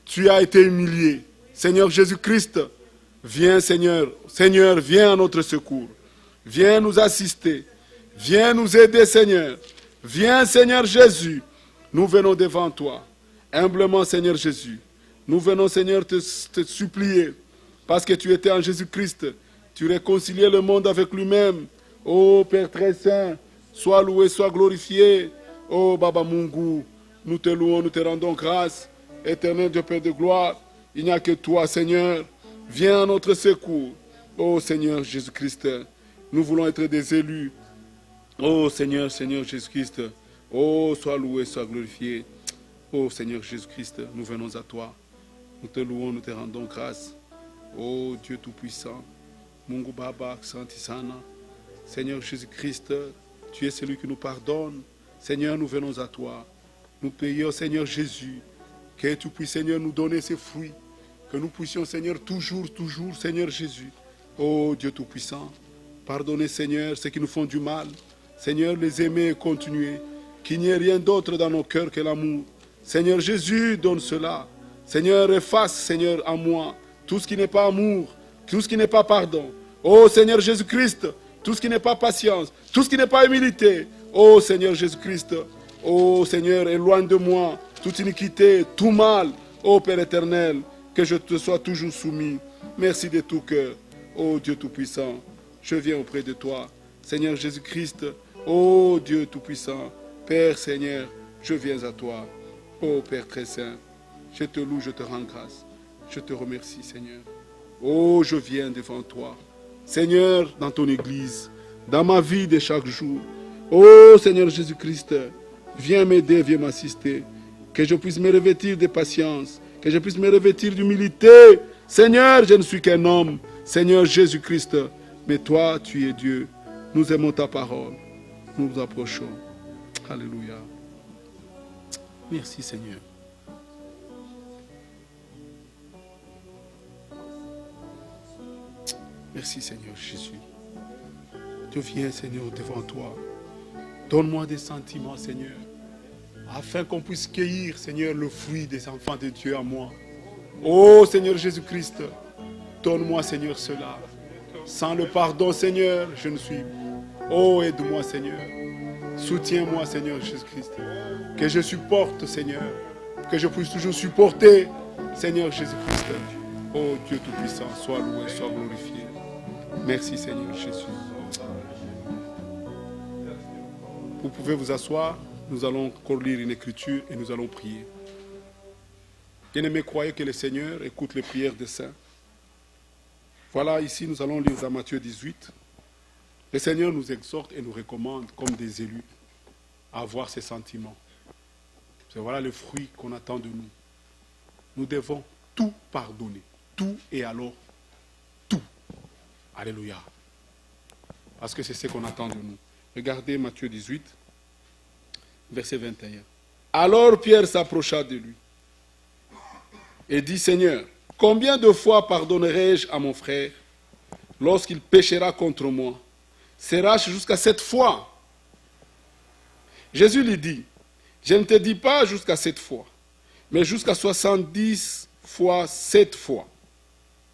Speaker 2: tu as été humilié. Seigneur Jésus-Christ, viens, Seigneur. Seigneur, viens à notre secours. Viens nous assister. Viens nous aider, Seigneur. Viens, Seigneur Jésus. Nous venons devant toi. Humblement, Seigneur Jésus. Nous venons, Seigneur, te supplier. Parce que tu étais en Jésus-Christ. Tu réconciliais le monde avec lui-même. Oh Père très saint, sois loué, sois glorifié. Oh Baba Mungu, nous te louons, nous te rendons grâce. Éternel Dieu Père de gloire, il n'y a que toi, Seigneur. Viens à notre secours. Oh Seigneur Jésus-Christ, nous voulons être des élus. Oh Seigneur, Seigneur Jésus-Christ. Oh, sois loué, sois glorifié. Oh Seigneur Jésus-Christ, nous venons à toi. Nous te louons, nous te rendons grâce. Oh Dieu Tout-Puissant. Mungu Baba, Santisana. Seigneur Jésus-Christ, tu es celui qui nous pardonne. Seigneur, nous venons à toi. Nous prions, Seigneur Jésus, que tu puisses, Seigneur, nous donner ces fruits. Que nous puissions, Seigneur, toujours, Seigneur Jésus. Oh Dieu Tout-Puissant, pardonnez, Seigneur, ceux qui nous font du mal. Seigneur, les aimer et continuer. Qu'il n'y ait rien d'autre dans nos cœurs que l'amour. Seigneur Jésus, donne cela. Seigneur, efface, Seigneur, en moi tout ce qui n'est pas amour, tout ce qui n'est pas pardon. Oh Seigneur Jésus-Christ, tout ce qui n'est pas patience, tout ce qui n'est pas humilité. Oh Seigneur Jésus-Christ, oh Seigneur, éloigne de moi toute iniquité, tout mal. Oh Père éternel, que je te sois toujours soumis. Merci de tout cœur. Oh Dieu Tout-Puissant, je viens auprès de toi. Seigneur Jésus-Christ, oh Dieu Tout-Puissant, Père Seigneur, je viens à toi. Oh Père très saint, je te loue, je te rends grâce. Je te remercie Seigneur. Oh, je viens devant toi. Seigneur, dans ton église, dans ma vie de chaque jour. Oh Seigneur Jésus-Christ, viens m'aider, viens m'assister. Que je puisse me revêtir de patience, que je puisse me revêtir d'humilité. Seigneur, je ne suis qu'un homme. Seigneur Jésus-Christ, mais toi, tu es Dieu. Nous aimons ta parole. Nous nous approchons. Alléluia. Merci Seigneur. Merci Seigneur Jésus. Je viens Seigneur devant toi. Donne-moi des sentiments Seigneur, afin qu'on puisse cueillir Seigneur le fruit des enfants de Dieu à moi. Oh Seigneur Jésus-Christ, donne-moi Seigneur cela. Sans le pardon Seigneur, je ne suis. Oh aide-moi Seigneur. Soutiens-moi Seigneur Jésus-Christ. Que je supporte Seigneur. Que je puisse toujours supporter Seigneur Jésus-Christ. Oh Dieu Tout-Puissant, sois loué, sois glorifié. Merci Seigneur Jésus. Vous pouvez vous asseoir. Nous allons encore lire une écriture et nous allons prier. Bien-aimés, croyez que le Seigneur écoute les prières des saints. Voilà, ici nous allons lire dans Matthieu 18. Le Seigneur nous exhorte et nous recommande comme des élus à avoir ces sentiments. C'est voilà le fruit qu'on attend de nous. Nous devons tout pardonner. Tout et alors tout. Alléluia. Parce que c'est ce qu'on attend de nous. Regardez Matthieu 18, verset 21. Alors Pierre s'approcha de lui et dit, Seigneur, combien de fois pardonnerai-je à mon frère lorsqu'il péchera contre moi? Sera-ce jusqu'à 7 fois? Jésus lui dit, je ne te dis pas jusqu'à 7 fois, mais jusqu'à 70 fois 7 fois.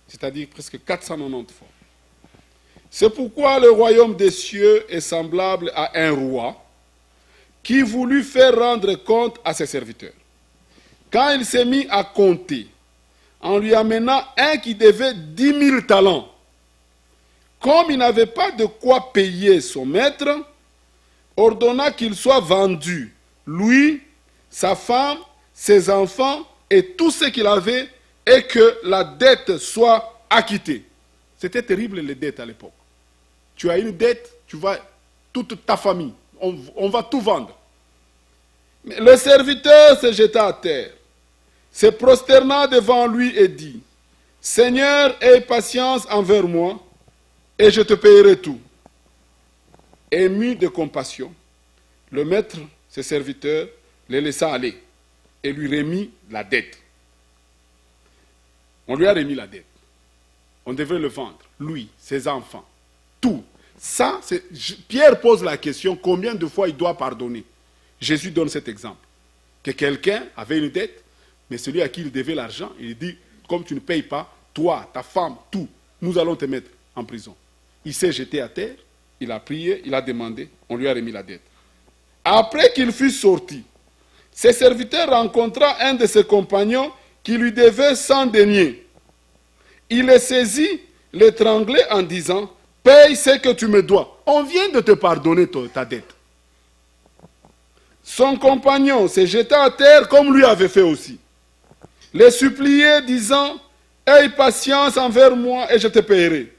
Speaker 2: C'est-à-dire presque 490 fois. C'est pourquoi le royaume des cieux est semblable à un roi qui voulut faire rendre compte à ses serviteurs. Quand il s'est mis à compter, en lui amenant un qui devait 10 000 talents, comme il n'avait pas de quoi payer son maître, ordonna qu'il soit vendu, lui, sa femme, ses enfants et tout ce qu'il avait, et que la dette soit acquittée. C'était terrible les dettes à l'époque. Tu as une dette, tu vas, toute ta famille, on va tout vendre. Mais le serviteur se jeta à terre, se prosterna devant lui et dit, Seigneur, aie patience envers moi, et je te payerai tout. Ému de compassion, le maître, ses serviteurs, les laissa aller et lui remit la dette. On lui a remis la dette. On devait le vendre, lui, ses enfants, tout. Ça, Pierre pose la question, combien de fois il doit pardonner? Jésus donne cet exemple. Que quelqu'un avait une dette, mais celui à qui il devait l'argent, il dit, comme tu ne payes pas, toi, ta femme, tout, nous allons te mettre en prison. Il s'est jeté à terre, il a prié, il a demandé, on lui a remis la dette. Après qu'il fut sorti, ses serviteurs rencontra un de ses compagnons qui lui devait 100 deniers. Il le saisit, l'étranglait en disant, paye ce que tu me dois. On vient de te pardonner ta dette. Son compagnon s'est jeté à terre comme lui avait fait aussi. Les suppliait disant, aie patience envers moi et je te payerai.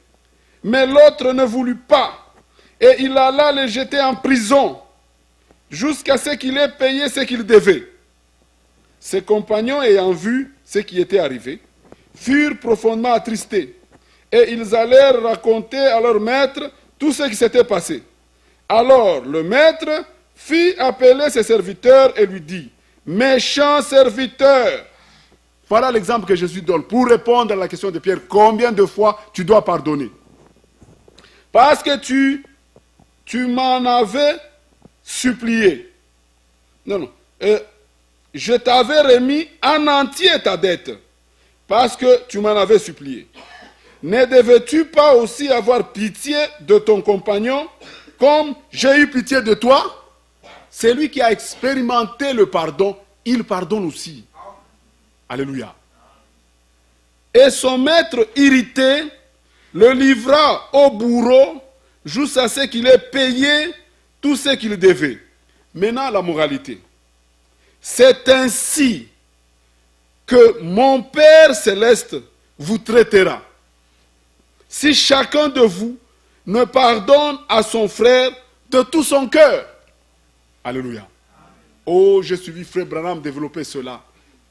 Speaker 2: Mais l'autre ne voulut pas et il alla le jeter en prison jusqu'à ce qu'il ait payé ce qu'il devait. Ses compagnons ayant vu ce qui était arrivé, furent profondément attristés et ils allèrent raconter à leur maître tout ce qui s'était passé. Alors le maître fit appeler ses serviteurs et lui dit, méchant serviteur. Voilà l'exemple que Jésus donne pour répondre à la question de Pierre, combien de fois tu dois pardonner? Parce que tu m'en avais supplié. Non. je t'avais remis en entier ta dette, parce que tu m'en avais supplié. Ne devais-tu pas aussi avoir pitié de ton compagnon, comme j'ai eu pitié de toi? Celui qui a expérimenté le pardon, il pardonne aussi. Alléluia. Et son maître irrité le livra au bourreau jusqu'à ce qu'il ait payé tout ce qu'il devait. Maintenant, la moralité. C'est ainsi que mon Père céleste vous traitera. Si chacun de vous ne pardonne à son frère de tout son cœur. Alléluia. Oh, j'ai suivi Frère Branham développer cela.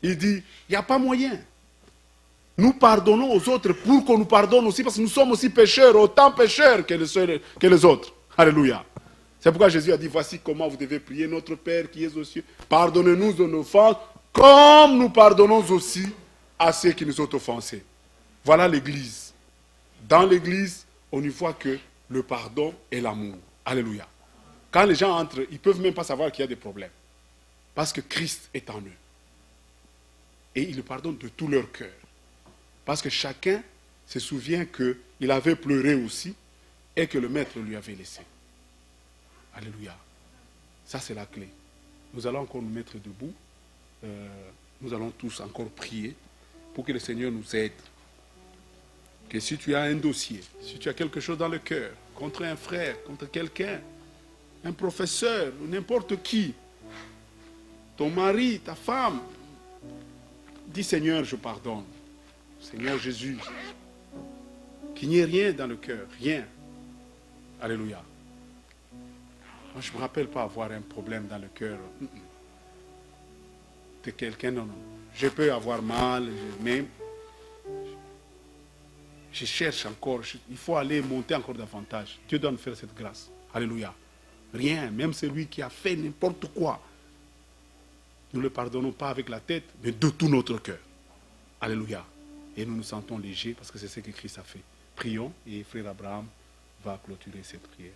Speaker 2: Il dit, il n'y a pas moyen. Nous pardonnons aux autres pour qu'on nous pardonne aussi, parce que nous sommes aussi pécheurs, autant pécheurs que les autres. Alléluia. C'est pourquoi Jésus a dit, voici comment vous devez prier, notre Père qui est aux cieux. Pardonnez-nous de nos offenses, comme nous pardonnons aussi à ceux qui nous ont offensés. Voilà l'Église. Dans l'Église, on y voit que le pardon et l'amour. Alléluia. Quand les gens entrent, ils ne peuvent même pas savoir qu'il y a des problèmes. Parce que Christ est en eux. Et il pardonne de tout leur cœur. Parce que chacun se souvient qu'il avait pleuré aussi et que le maître lui avait laissé. Alléluia. Ça, c'est la clé. Nous allons encore nous mettre debout. Nous allons tous encore prier pour que le Seigneur nous aide. Que si tu as un dossier, si tu as quelque chose dans le cœur, contre un frère, contre quelqu'un, un professeur, ou n'importe qui, ton mari, ta femme, dis Seigneur, je pardonne. Seigneur Jésus, qu'il n'y ait rien dans le cœur, rien. Alléluia. Moi, je ne me rappelle pas avoir un problème dans le cœur de quelqu'un, non. Je peux avoir mal, mais je cherche encore, il faut aller monter encore davantage. Dieu doit nous faire cette grâce. Alléluia. Rien, même celui qui a fait n'importe quoi. Nous ne le pardonnons pas avec la tête, mais de tout notre cœur. Alléluia. Et nous nous sentons légers parce que c'est ce que Christ a fait. Prions et frère Abraham va clôturer cette prière.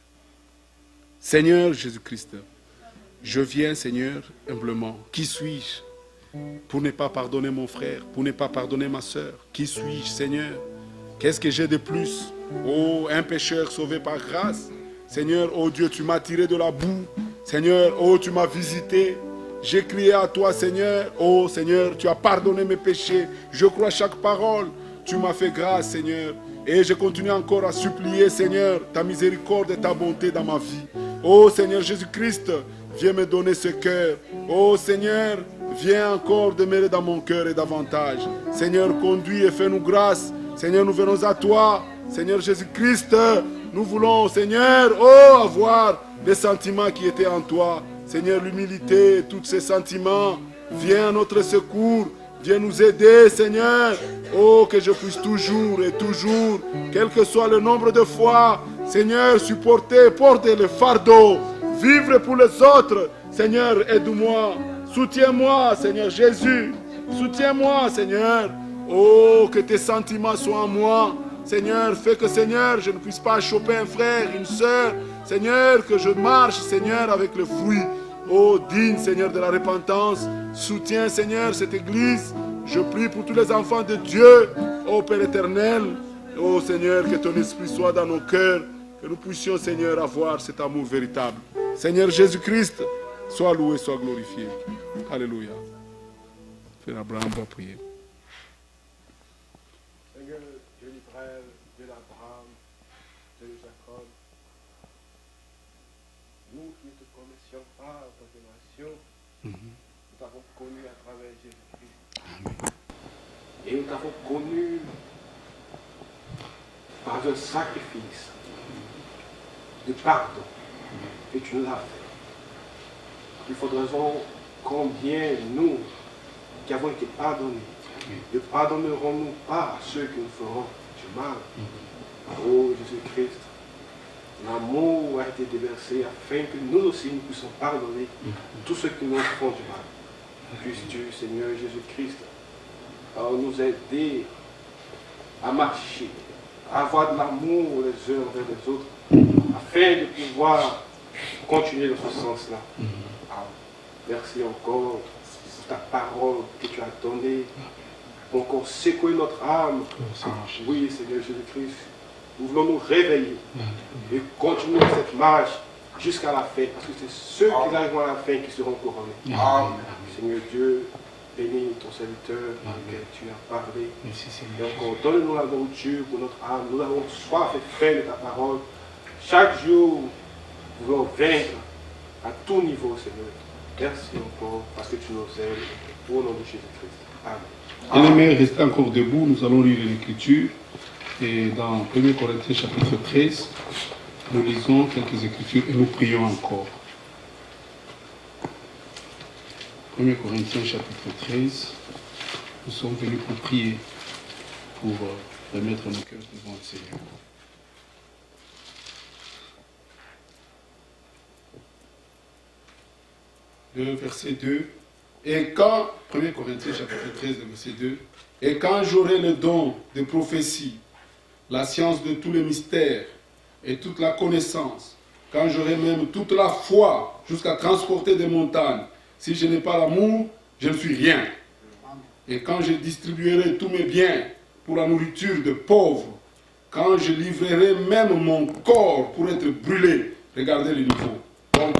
Speaker 2: Seigneur Jésus-Christ, je viens, Seigneur, humblement. Qui suis-je pour ne pas pardonner mon frère, pour ne pas pardonner ma soeur? Qui suis-je, Seigneur? Qu'est-ce que j'ai de plus? Oh, un pécheur sauvé par grâce. Seigneur, oh Dieu, tu m'as tiré de la boue. Seigneur, oh, tu m'as visité. J'ai crié à toi, Seigneur. Oh, Seigneur, tu as pardonné mes péchés. Je crois chaque parole. Tu m'as fait grâce, Seigneur. Et je continue encore à supplier, Seigneur, ta miséricorde et ta bonté dans ma vie. Oh, Seigneur Jésus-Christ, viens me donner ce cœur. Oh, Seigneur, viens encore demeurer dans mon cœur et davantage. Seigneur, conduis et fais-nous grâce. Seigneur, nous venons à toi. Seigneur Jésus-Christ, nous voulons, Seigneur, oh, avoir des sentiments qui étaient en toi. Seigneur, l'humilité, tous ces sentiments, viens à notre secours, viens nous aider, Seigneur. Oh, que je puisse toujours et toujours, quel que soit le nombre de fois, Seigneur, supporter, porter le fardeau, vivre pour les autres. Seigneur, aide-moi, soutiens-moi, Seigneur Jésus, soutiens-moi, Seigneur. Oh, que tes sentiments soient en moi. Seigneur, fais que, Seigneur, je ne puisse pas choper un frère, une soeur. Seigneur, que je marche, Seigneur, avec le fruit. Oh, digne, Seigneur, de la repentance. Soutiens, Seigneur, cette église. Je prie pour tous les enfants de Dieu. Oh, Père éternel. Oh, Seigneur, que ton esprit soit dans nos cœurs. Que nous puissions, Seigneur, avoir cet amour véritable. Seigneur Jésus-Christ, sois loué, sois glorifié. Alléluia. Frère Abraham va prier.
Speaker 1: Seigneur, Dieu d'Israël, Dieu d'Abraham, Dieu de Jacob, nous qui ne te connaissions pas en tant que nation, nous t'avons connu à travers Jésus-Christ. Et nous t'avons connu par un sacrifice de pardon que tu nous as fait. Il faudra combien nous, qui avons été pardonnés, ne pardonnerons-nous pas à ceux qui nous feront du mal. Oh Jésus-Christ, l'amour a été déversé afin que nous aussi nous puissions pardonner tous ceux qui nous font du mal. Puisses-tu, Seigneur Jésus-Christ, nous aider à marcher, à avoir de l'amour les uns envers les autres, afin de pouvoir continuer dans ce sens-là. Merci encore pour ta parole que tu as donnée, pour encore secouer notre âme. Oui, Seigneur Jésus-Christ, nous voulons nous réveiller et continuer cette marche jusqu'à la fin, parce que c'est ceux qui arriveront à la fin qui seront couronnés. Seigneur Dieu, bénis ton serviteur que tu as parlé. Et encore, donne-nous la nourriture pour notre âme. Nous avons soif et faim de ta parole. Chaque jour, nous voulons vaincre à tout niveau, Seigneur. Merci encore parce que tu nous aimes. Au nom de Jésus-Christ. Amen.
Speaker 4: Bien-aimés, restez encore debout. Nous allons lire l'Écriture. Et dans 1 Corinthiens chapitre 13, nous lisons quelques Écritures et nous prions encore. 1 Corinthiens chapitre 13, nous sommes venus pour prier, pour remettre nos cœurs devant le Seigneur. Le verset 2, et quand, 1 Corinthiens chapitre 13, le verset 2, et quand j'aurai le don de prophétie, la science de tous les mystères et toute la connaissance, quand j'aurai même toute la foi jusqu'à transporter des montagnes, si je n'ai pas l'amour, je ne suis rien. Et quand je distribuerai tous mes biens pour la nourriture de pauvres, quand je livrerai même mon corps pour être brûlé, regardez le niveau. Donc,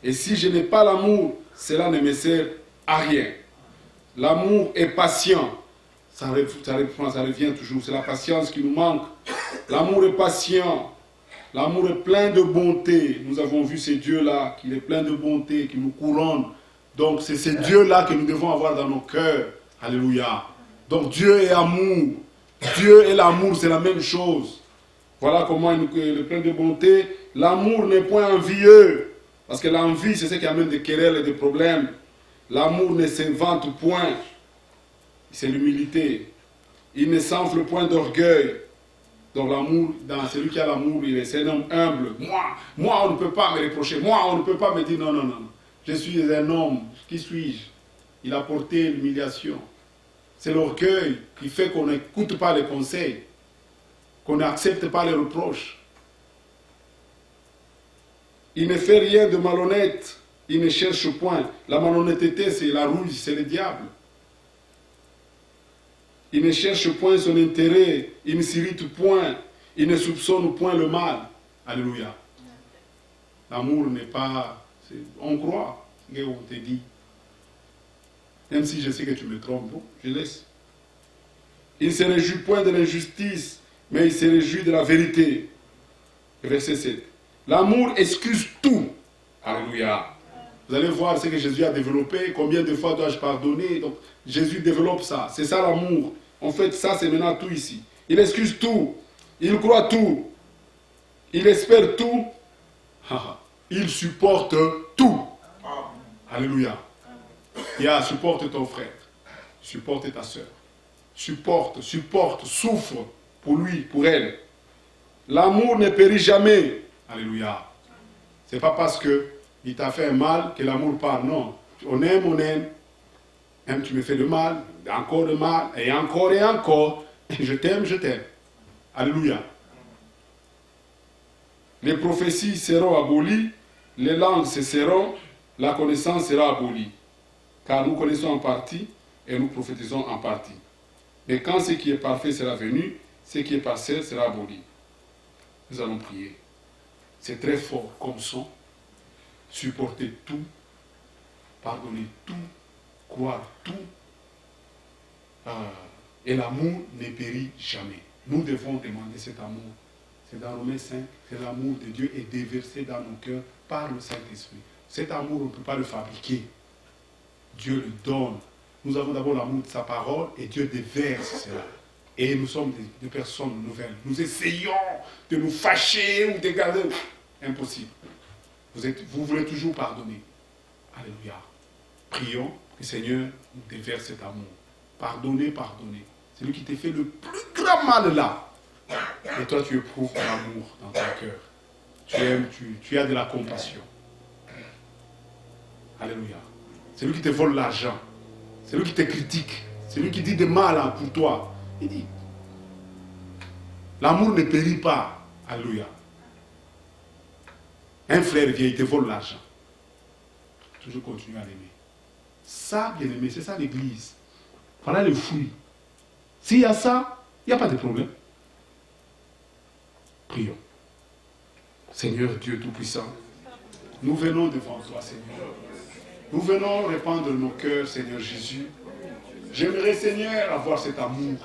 Speaker 4: et si je n'ai pas l'amour, cela ne me sert à rien. L'amour est patient. Ça revient toujours. C'est la patience qui nous manque. L'amour est patient. L'amour est plein de bonté. Nous avons vu ce Dieu-là, qui est plein de bonté, qui nous couronne. Donc c'est ce Dieu-là que nous devons avoir dans nos cœurs. Alléluia. Donc Dieu est amour. Dieu et l'amour, c'est la même chose. Voilà comment il est plein de bonté. L'amour n'est point envieux. Parce que l'envie, c'est ce qui amène des querelles et des problèmes. L'amour ne s'invente point. C'est l'humilité. Il ne s'enfle point d'orgueil. Donc l'amour, dans celui qui a l'amour, c'est un homme humble. Moi, on ne peut pas me reprocher. Moi, on ne peut pas me dire non, non, non. Je suis un homme. Qui suis-je? Il a porté l'humiliation. C'est l'orgueil qui fait qu'on n'écoute pas les conseils, qu'on n'accepte pas les reproches. Il ne fait rien de malhonnête. Il ne cherche point. La malhonnêteté, c'est la rouille, c'est le diable. Il ne cherche point son intérêt. Il ne s'irrite point. Il ne soupçonne point le mal. Alléluia. L'amour n'est pas... On croit ce qu'on te dit. Même si je sais que tu me trompes, bon, je laisse. Il ne se réjouit point de l'injustice, mais il se réjouit de la vérité. Verset 7. L'amour excuse tout. Alléluia. Vous allez voir ce que Jésus a développé. Combien de fois dois-je pardonner? Donc, Jésus développe ça. C'est ça l'amour. En fait, ça, c'est maintenant tout ici. Il excuse tout. Il croit tout. Il espère tout. Il supporte tout. Alléluia. Supporte ton frère. Supporte ta soeur. Supporte, souffre pour lui, pour elle. L'amour ne périt jamais. Alléluia. C'est pas parce qu'il t'a fait un mal que l'amour part. Non. On aime, on aime. Même tu me fais le mal, encore le mal, et encore et encore. Je t'aime, je t'aime. Alléluia. Les prophéties seront abolies, les langues cesseront, la connaissance sera abolie. Car nous connaissons en partie et nous prophétisons en partie. Mais quand ce qui est parfait sera venu, ce qui est partiel sera aboli. Nous allons prier. C'est très fort comme son. Supporter tout, pardonner tout, croire tout. Et l'amour ne périt jamais. Nous devons demander cet amour. C'est dans Romains 5 que l'amour de Dieu est déversé dans nos cœurs par le Saint-Esprit. Cet amour, on ne peut pas le fabriquer. Dieu le donne. Nous avons d'abord l'amour de sa parole et Dieu déverse cela. Et nous sommes des personnes nouvelles. Nous essayons de nous fâcher ou de garder. Impossible. Vous voulez toujours pardonner. Alléluia. Prions que le Seigneur nous déverse cet amour. Pardonnez, pardonnez. C'est lui qui t'a fait le plus grand mal là. Et toi, tu éprouves l'amour dans ton cœur. Tu aimes, tu as de la compassion. Alléluia. C'est lui qui te vole l'argent. C'est lui qui te critique. C'est lui qui dit des mal pour toi. Il dit, l'amour ne périt pas. Alléluia. Un frère vient, il te vole l'argent. Toujours continuer à l'aimer. Ça, bien aimé, c'est ça l'église. Voilà le fruit. S'il y a ça, il n'y a pas de problème. Prions. Seigneur Dieu Tout-Puissant, nous venons devant toi, Seigneur. Nous venons répandre nos cœurs, Seigneur Jésus. J'aimerais, Seigneur, avoir cet amour,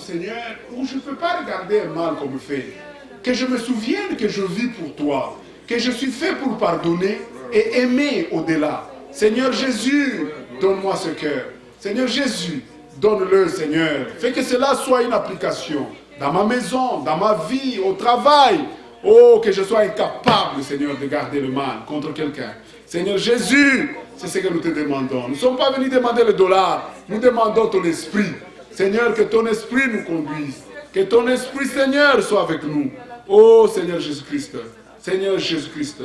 Speaker 4: Seigneur, où je ne peux pas regarder un mal qu'on me fait. Que je me souvienne que je vis pour toi, que je suis fait pour pardonner et aimer au-delà. Seigneur Jésus, donne-moi ce cœur. Seigneur Jésus, donne-le, Seigneur. Fais que cela soit une application dans ma maison, dans ma vie, au travail. Oh, que je sois incapable, Seigneur, de garder le mal contre quelqu'un. Seigneur Jésus, c'est ce que nous te demandons. Nous ne sommes pas venus demander le dollar, nous demandons ton esprit. Seigneur, que ton esprit nous conduise. Que ton esprit, Seigneur, soit avec nous. Oh, Seigneur Jésus-Christ. Seigneur Jésus-Christ.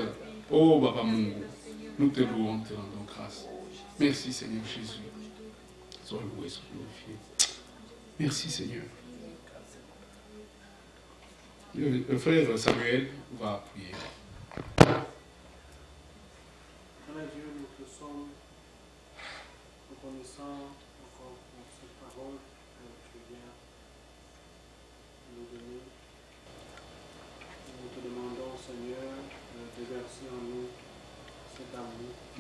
Speaker 4: Oh, Baba Mungu. Nous te louons, te rendons grâce. Merci, Seigneur Jésus. Sois loué, sois glorifié. Merci, Seigneur. Le frère Samuel va prier.
Speaker 1: Dieu, nous te sommes reconnaissants encore pour cette parole que tu viens nous donner. Nous te demandons, Seigneur, de verser en nous cet amour qui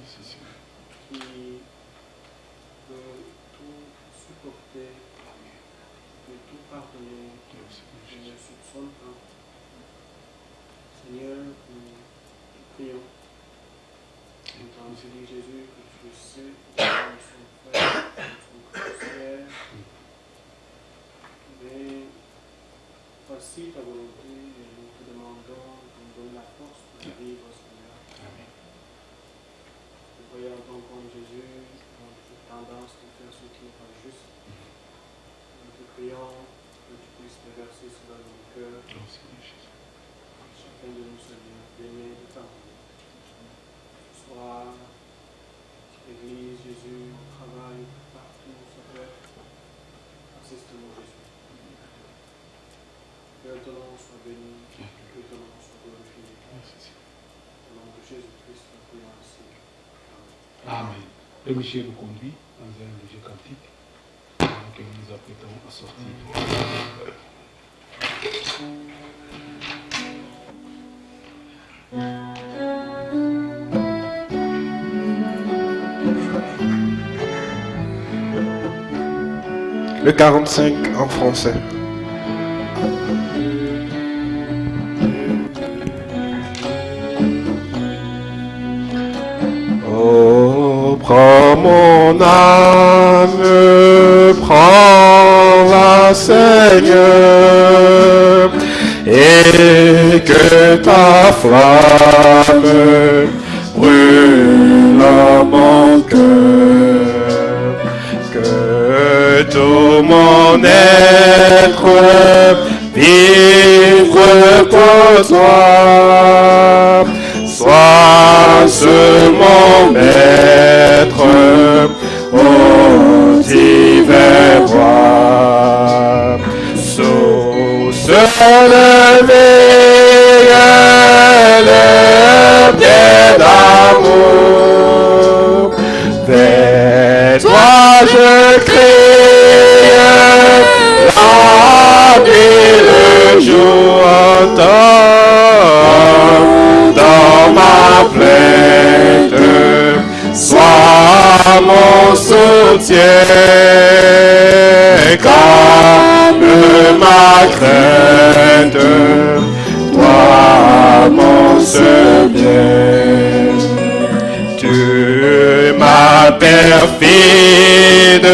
Speaker 1: peut tout supporter, peut tout pardonner, qui ne soupçonne pas. Seigneur, nous prions. Nous t'en dit Jésus que tu sais que nous sommes frères, nous sommes chrétiens. Mais voici ta volonté et nous te demandons de nous donner la force pour vivre, Seigneur. Nous voyons donc comme Jésus cette tendance de faire ce qui n'est pas juste. Nous te prions que tu puisses déverser cela dans nos cœurs. Chacun de nous, Seigneur, béni de ta main. Soit l'Église, Jésus, au travail, partout, ça peut être. Assiste-nous, Jésus. Que ton nom soit béni, que ton nom soit glorifié. Au nom de Jésus-Christ, nous prions ainsi.
Speaker 4: Amen. Le Michel nous conduit dans un léger cantique, pendant que nous nous apprêtons à sortir.
Speaker 5: Le 45 en français. Oh, prends mon âme, prends-la, Seigneur, et que ta flamme brûle mon cœur, que tout mon être vive pour toi. Sois ce mon maître, ô divin roi, source levée, le bien d'amour, vers toi je crie, la nuit, le jour, dans ma plainte, sois mon soutien, calme ma crainte, toi mon seul bien. Tu m'as perfide,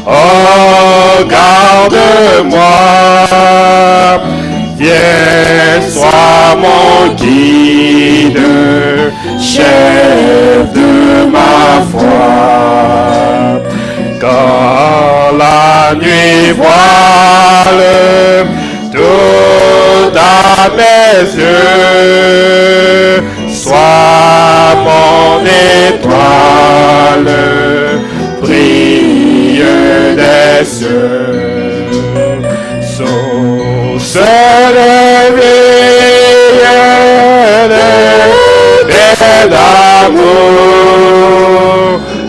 Speaker 5: oh garde-moi. Viens, sois mon guide, chef de ma foi. Quand la nuit voile tout à mes yeux, sois mon étoile, brille des cieux. Source d'amour,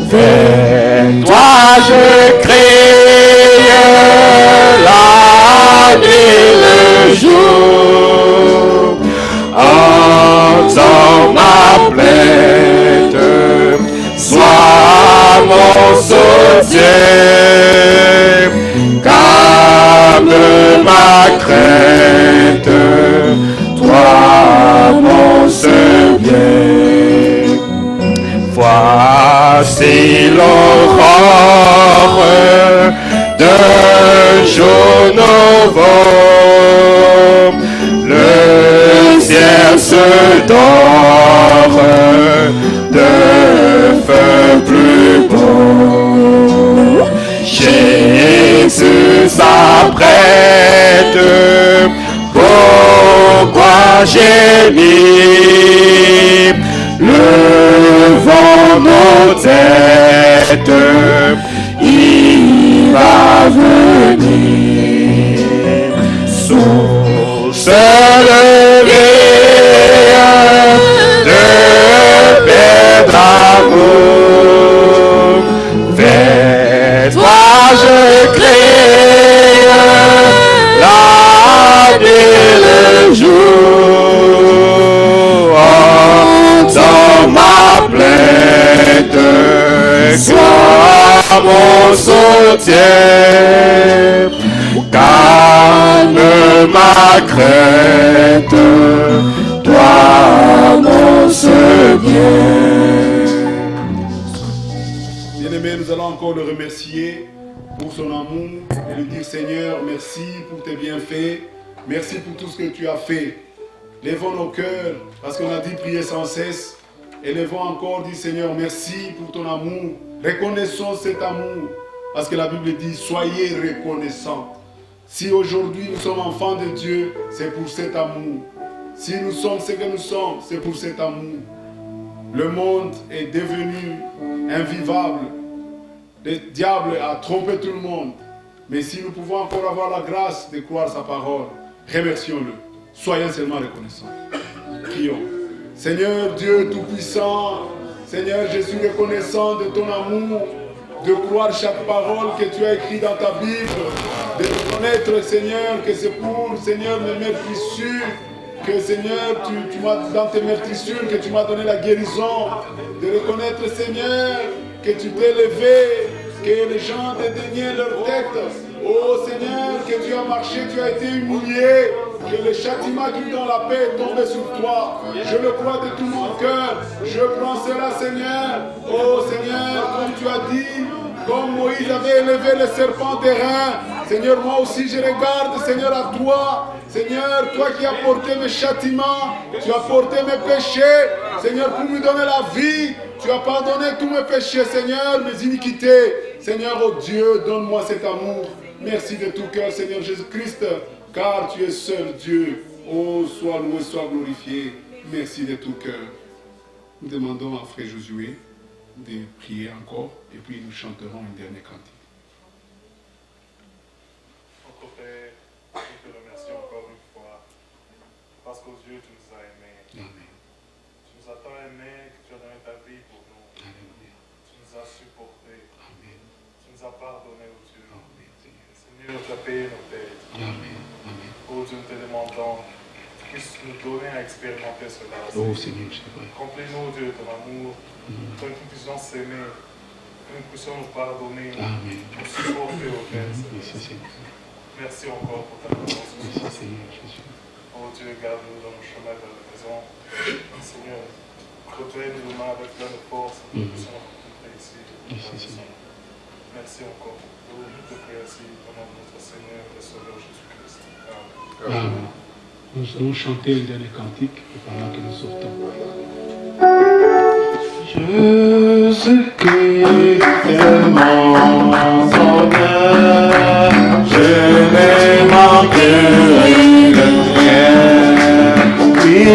Speaker 5: Vers toi je crie la nuit, le jour. Entends ma plainte, sois mon soutien, calme ma crainte, toi mon seul bien. Voici l'aurore d'un jour nouveau, le ciel se dore de feu plus beau. Jésus s'apprête, pourquoi gémir? Levons nos têtes, il va venir. Source de vie, de paix, d'amour, vers toi je crie la nuit, le jour. Entends ma plainte, sois mon soutien, calme ma crainte, toi mon seul bien.
Speaker 4: Bien-aimé, nous allons encore le remercier pour son amour et lui dire Seigneur, merci pour tes bienfaits, merci pour tout ce que tu as fait. Lèvons nos cœurs, parce qu'on a dit prier sans cesse. Élevons encore, dit Seigneur, merci pour ton amour. Reconnaissons cet amour, parce que la Bible dit, soyez reconnaissants. Si aujourd'hui nous sommes enfants de Dieu, c'est pour cet amour. Si nous sommes ce que nous sommes, c'est pour cet amour. Le monde est devenu invivable. Le diable a trompé tout le monde. Mais si nous pouvons encore avoir la grâce de croire sa parole, remercions-le. Soyons seulement reconnaissants. Prions. Seigneur Dieu Tout-Puissant, Seigneur, je suis reconnaissant de ton amour, de croire chaque parole que tu as écrite dans ta Bible, de reconnaître, Seigneur, que c'est pour, Seigneur, mes meurtrissures, que Seigneur, tu m'as dans tes meurtrissures, que tu m'as donné la guérison, de reconnaître, Seigneur, que tu t'es levé, que les gens dédaignaient leur tête. Oh Seigneur, que tu as marché, tu as été humilié, que le châtiment qui donne la paix est tombé sur toi. Je le crois de tout mon cœur. Je prends cela, Seigneur. Oh Seigneur, comme tu as dit, comme Moïse avait élevé le serpent d'airain, Seigneur, moi aussi je regarde, Seigneur, à toi. Seigneur, toi qui as porté mes châtiments, tu as porté mes péchés, Seigneur, pour me donner la vie. Tu as pardonné tous mes péchés, Seigneur, mes iniquités. Seigneur, oh Dieu, donne-moi cet amour. Merci de tout cœur, Seigneur Jésus-Christ, car tu es seul Dieu. Oh, sois loué, sois glorifié. Merci de tout cœur. Nous demandons à Frère Josué de prier encore, et puis nous chanterons une dernière cantique.
Speaker 6: Notre Père, nous te remercions encore une fois, parce qu'aux Dieu, tu nous as aimés.
Speaker 4: Amen.
Speaker 6: Tu nous as tant aimés que tu as donné ta vie pour nous.
Speaker 4: Alléluia.
Speaker 6: Tu nous as supportés.
Speaker 4: Amen.
Speaker 6: Tu nous as pardonné, ô Dieu.
Speaker 4: Amen, Seigneur.
Speaker 6: Seigneur, tu as payé nos dettes.
Speaker 4: Amen. Amen.
Speaker 6: Ô Dieu, nous te demandons que tu puisses nous donner à expérimenter cela.
Speaker 4: Oh Seigneur, je te prie.
Speaker 6: Remplis-nous, Dieu, ton amour, pour que nous puissions s'aimer, que nous puissions nous pardonner,
Speaker 4: Amen.
Speaker 6: nous supporter au Père.
Speaker 4: Merci Seigneur.
Speaker 6: Merci encore pour ta présence.
Speaker 4: Merci Seigneur Jésus.
Speaker 6: Oh Dieu, garde-nous dans le chemin de la maison. Seigneur, retourne-nous demain avec plein de force pour que nous puissions rencontrer ici.
Speaker 4: Merci Seigneur.
Speaker 6: Merci encore pour tout. Je te prie ainsi au nom de notre Seigneur et Sauveur Jésus-Christ. Amen.
Speaker 4: Amen. Nous allons chanter le dernier cantique pendant que nous sortons.
Speaker 5: Jésus-Christ est mon sauveur, je n'ai manqué rien. Oui,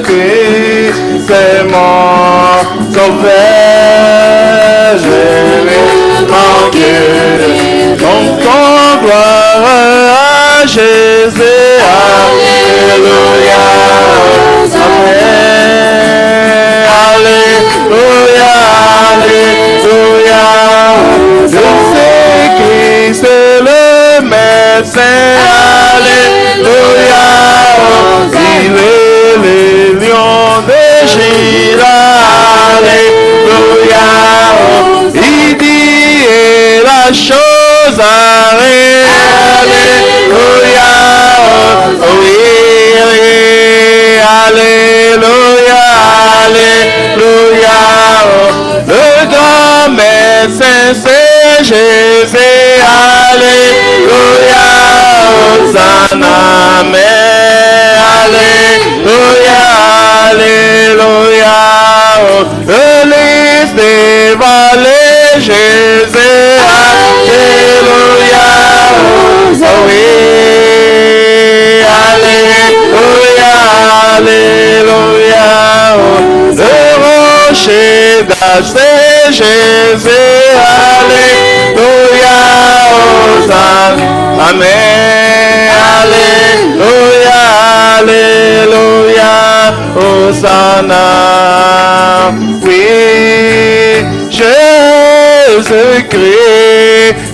Speaker 5: Jésus-Christ est mon sauveur, je n'ai manqué rien. Donc en gloire à Jésus, alléluia. Amen. c'est Jésus, alléluia, Hosanna, mais alléluia, alléluia, Église des vallées, Jésus, alléluia, oh oui, alléluia, alléluia, le rocher d'accès, Jésus, alléluia, Hosanna, amen, alléluia, alléluia, Hosanna, oui, Jésus-Christ,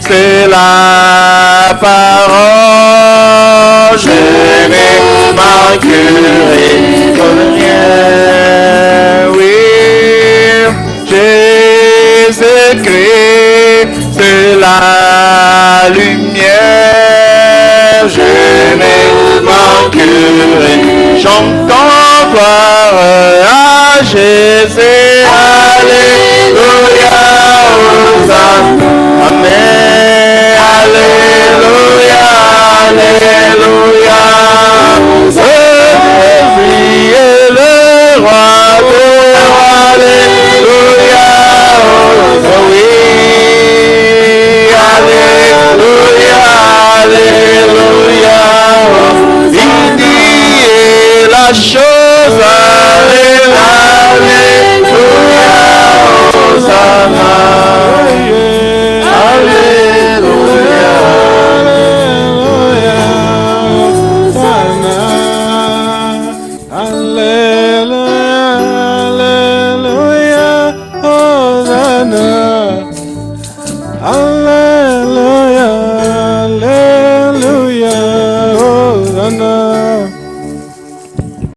Speaker 5: c'est la parole, je n'ai manquerai de rien, oui, Jésus-Christ, c'est la lumière, je n'ai manquerai, chantons gloire à Jésus, alléluia, Hosanna, amen, alléluia, alléluia, Jésus est le roi des rois, alléluia, oh oui, alléluia, alléluia, il dit la chose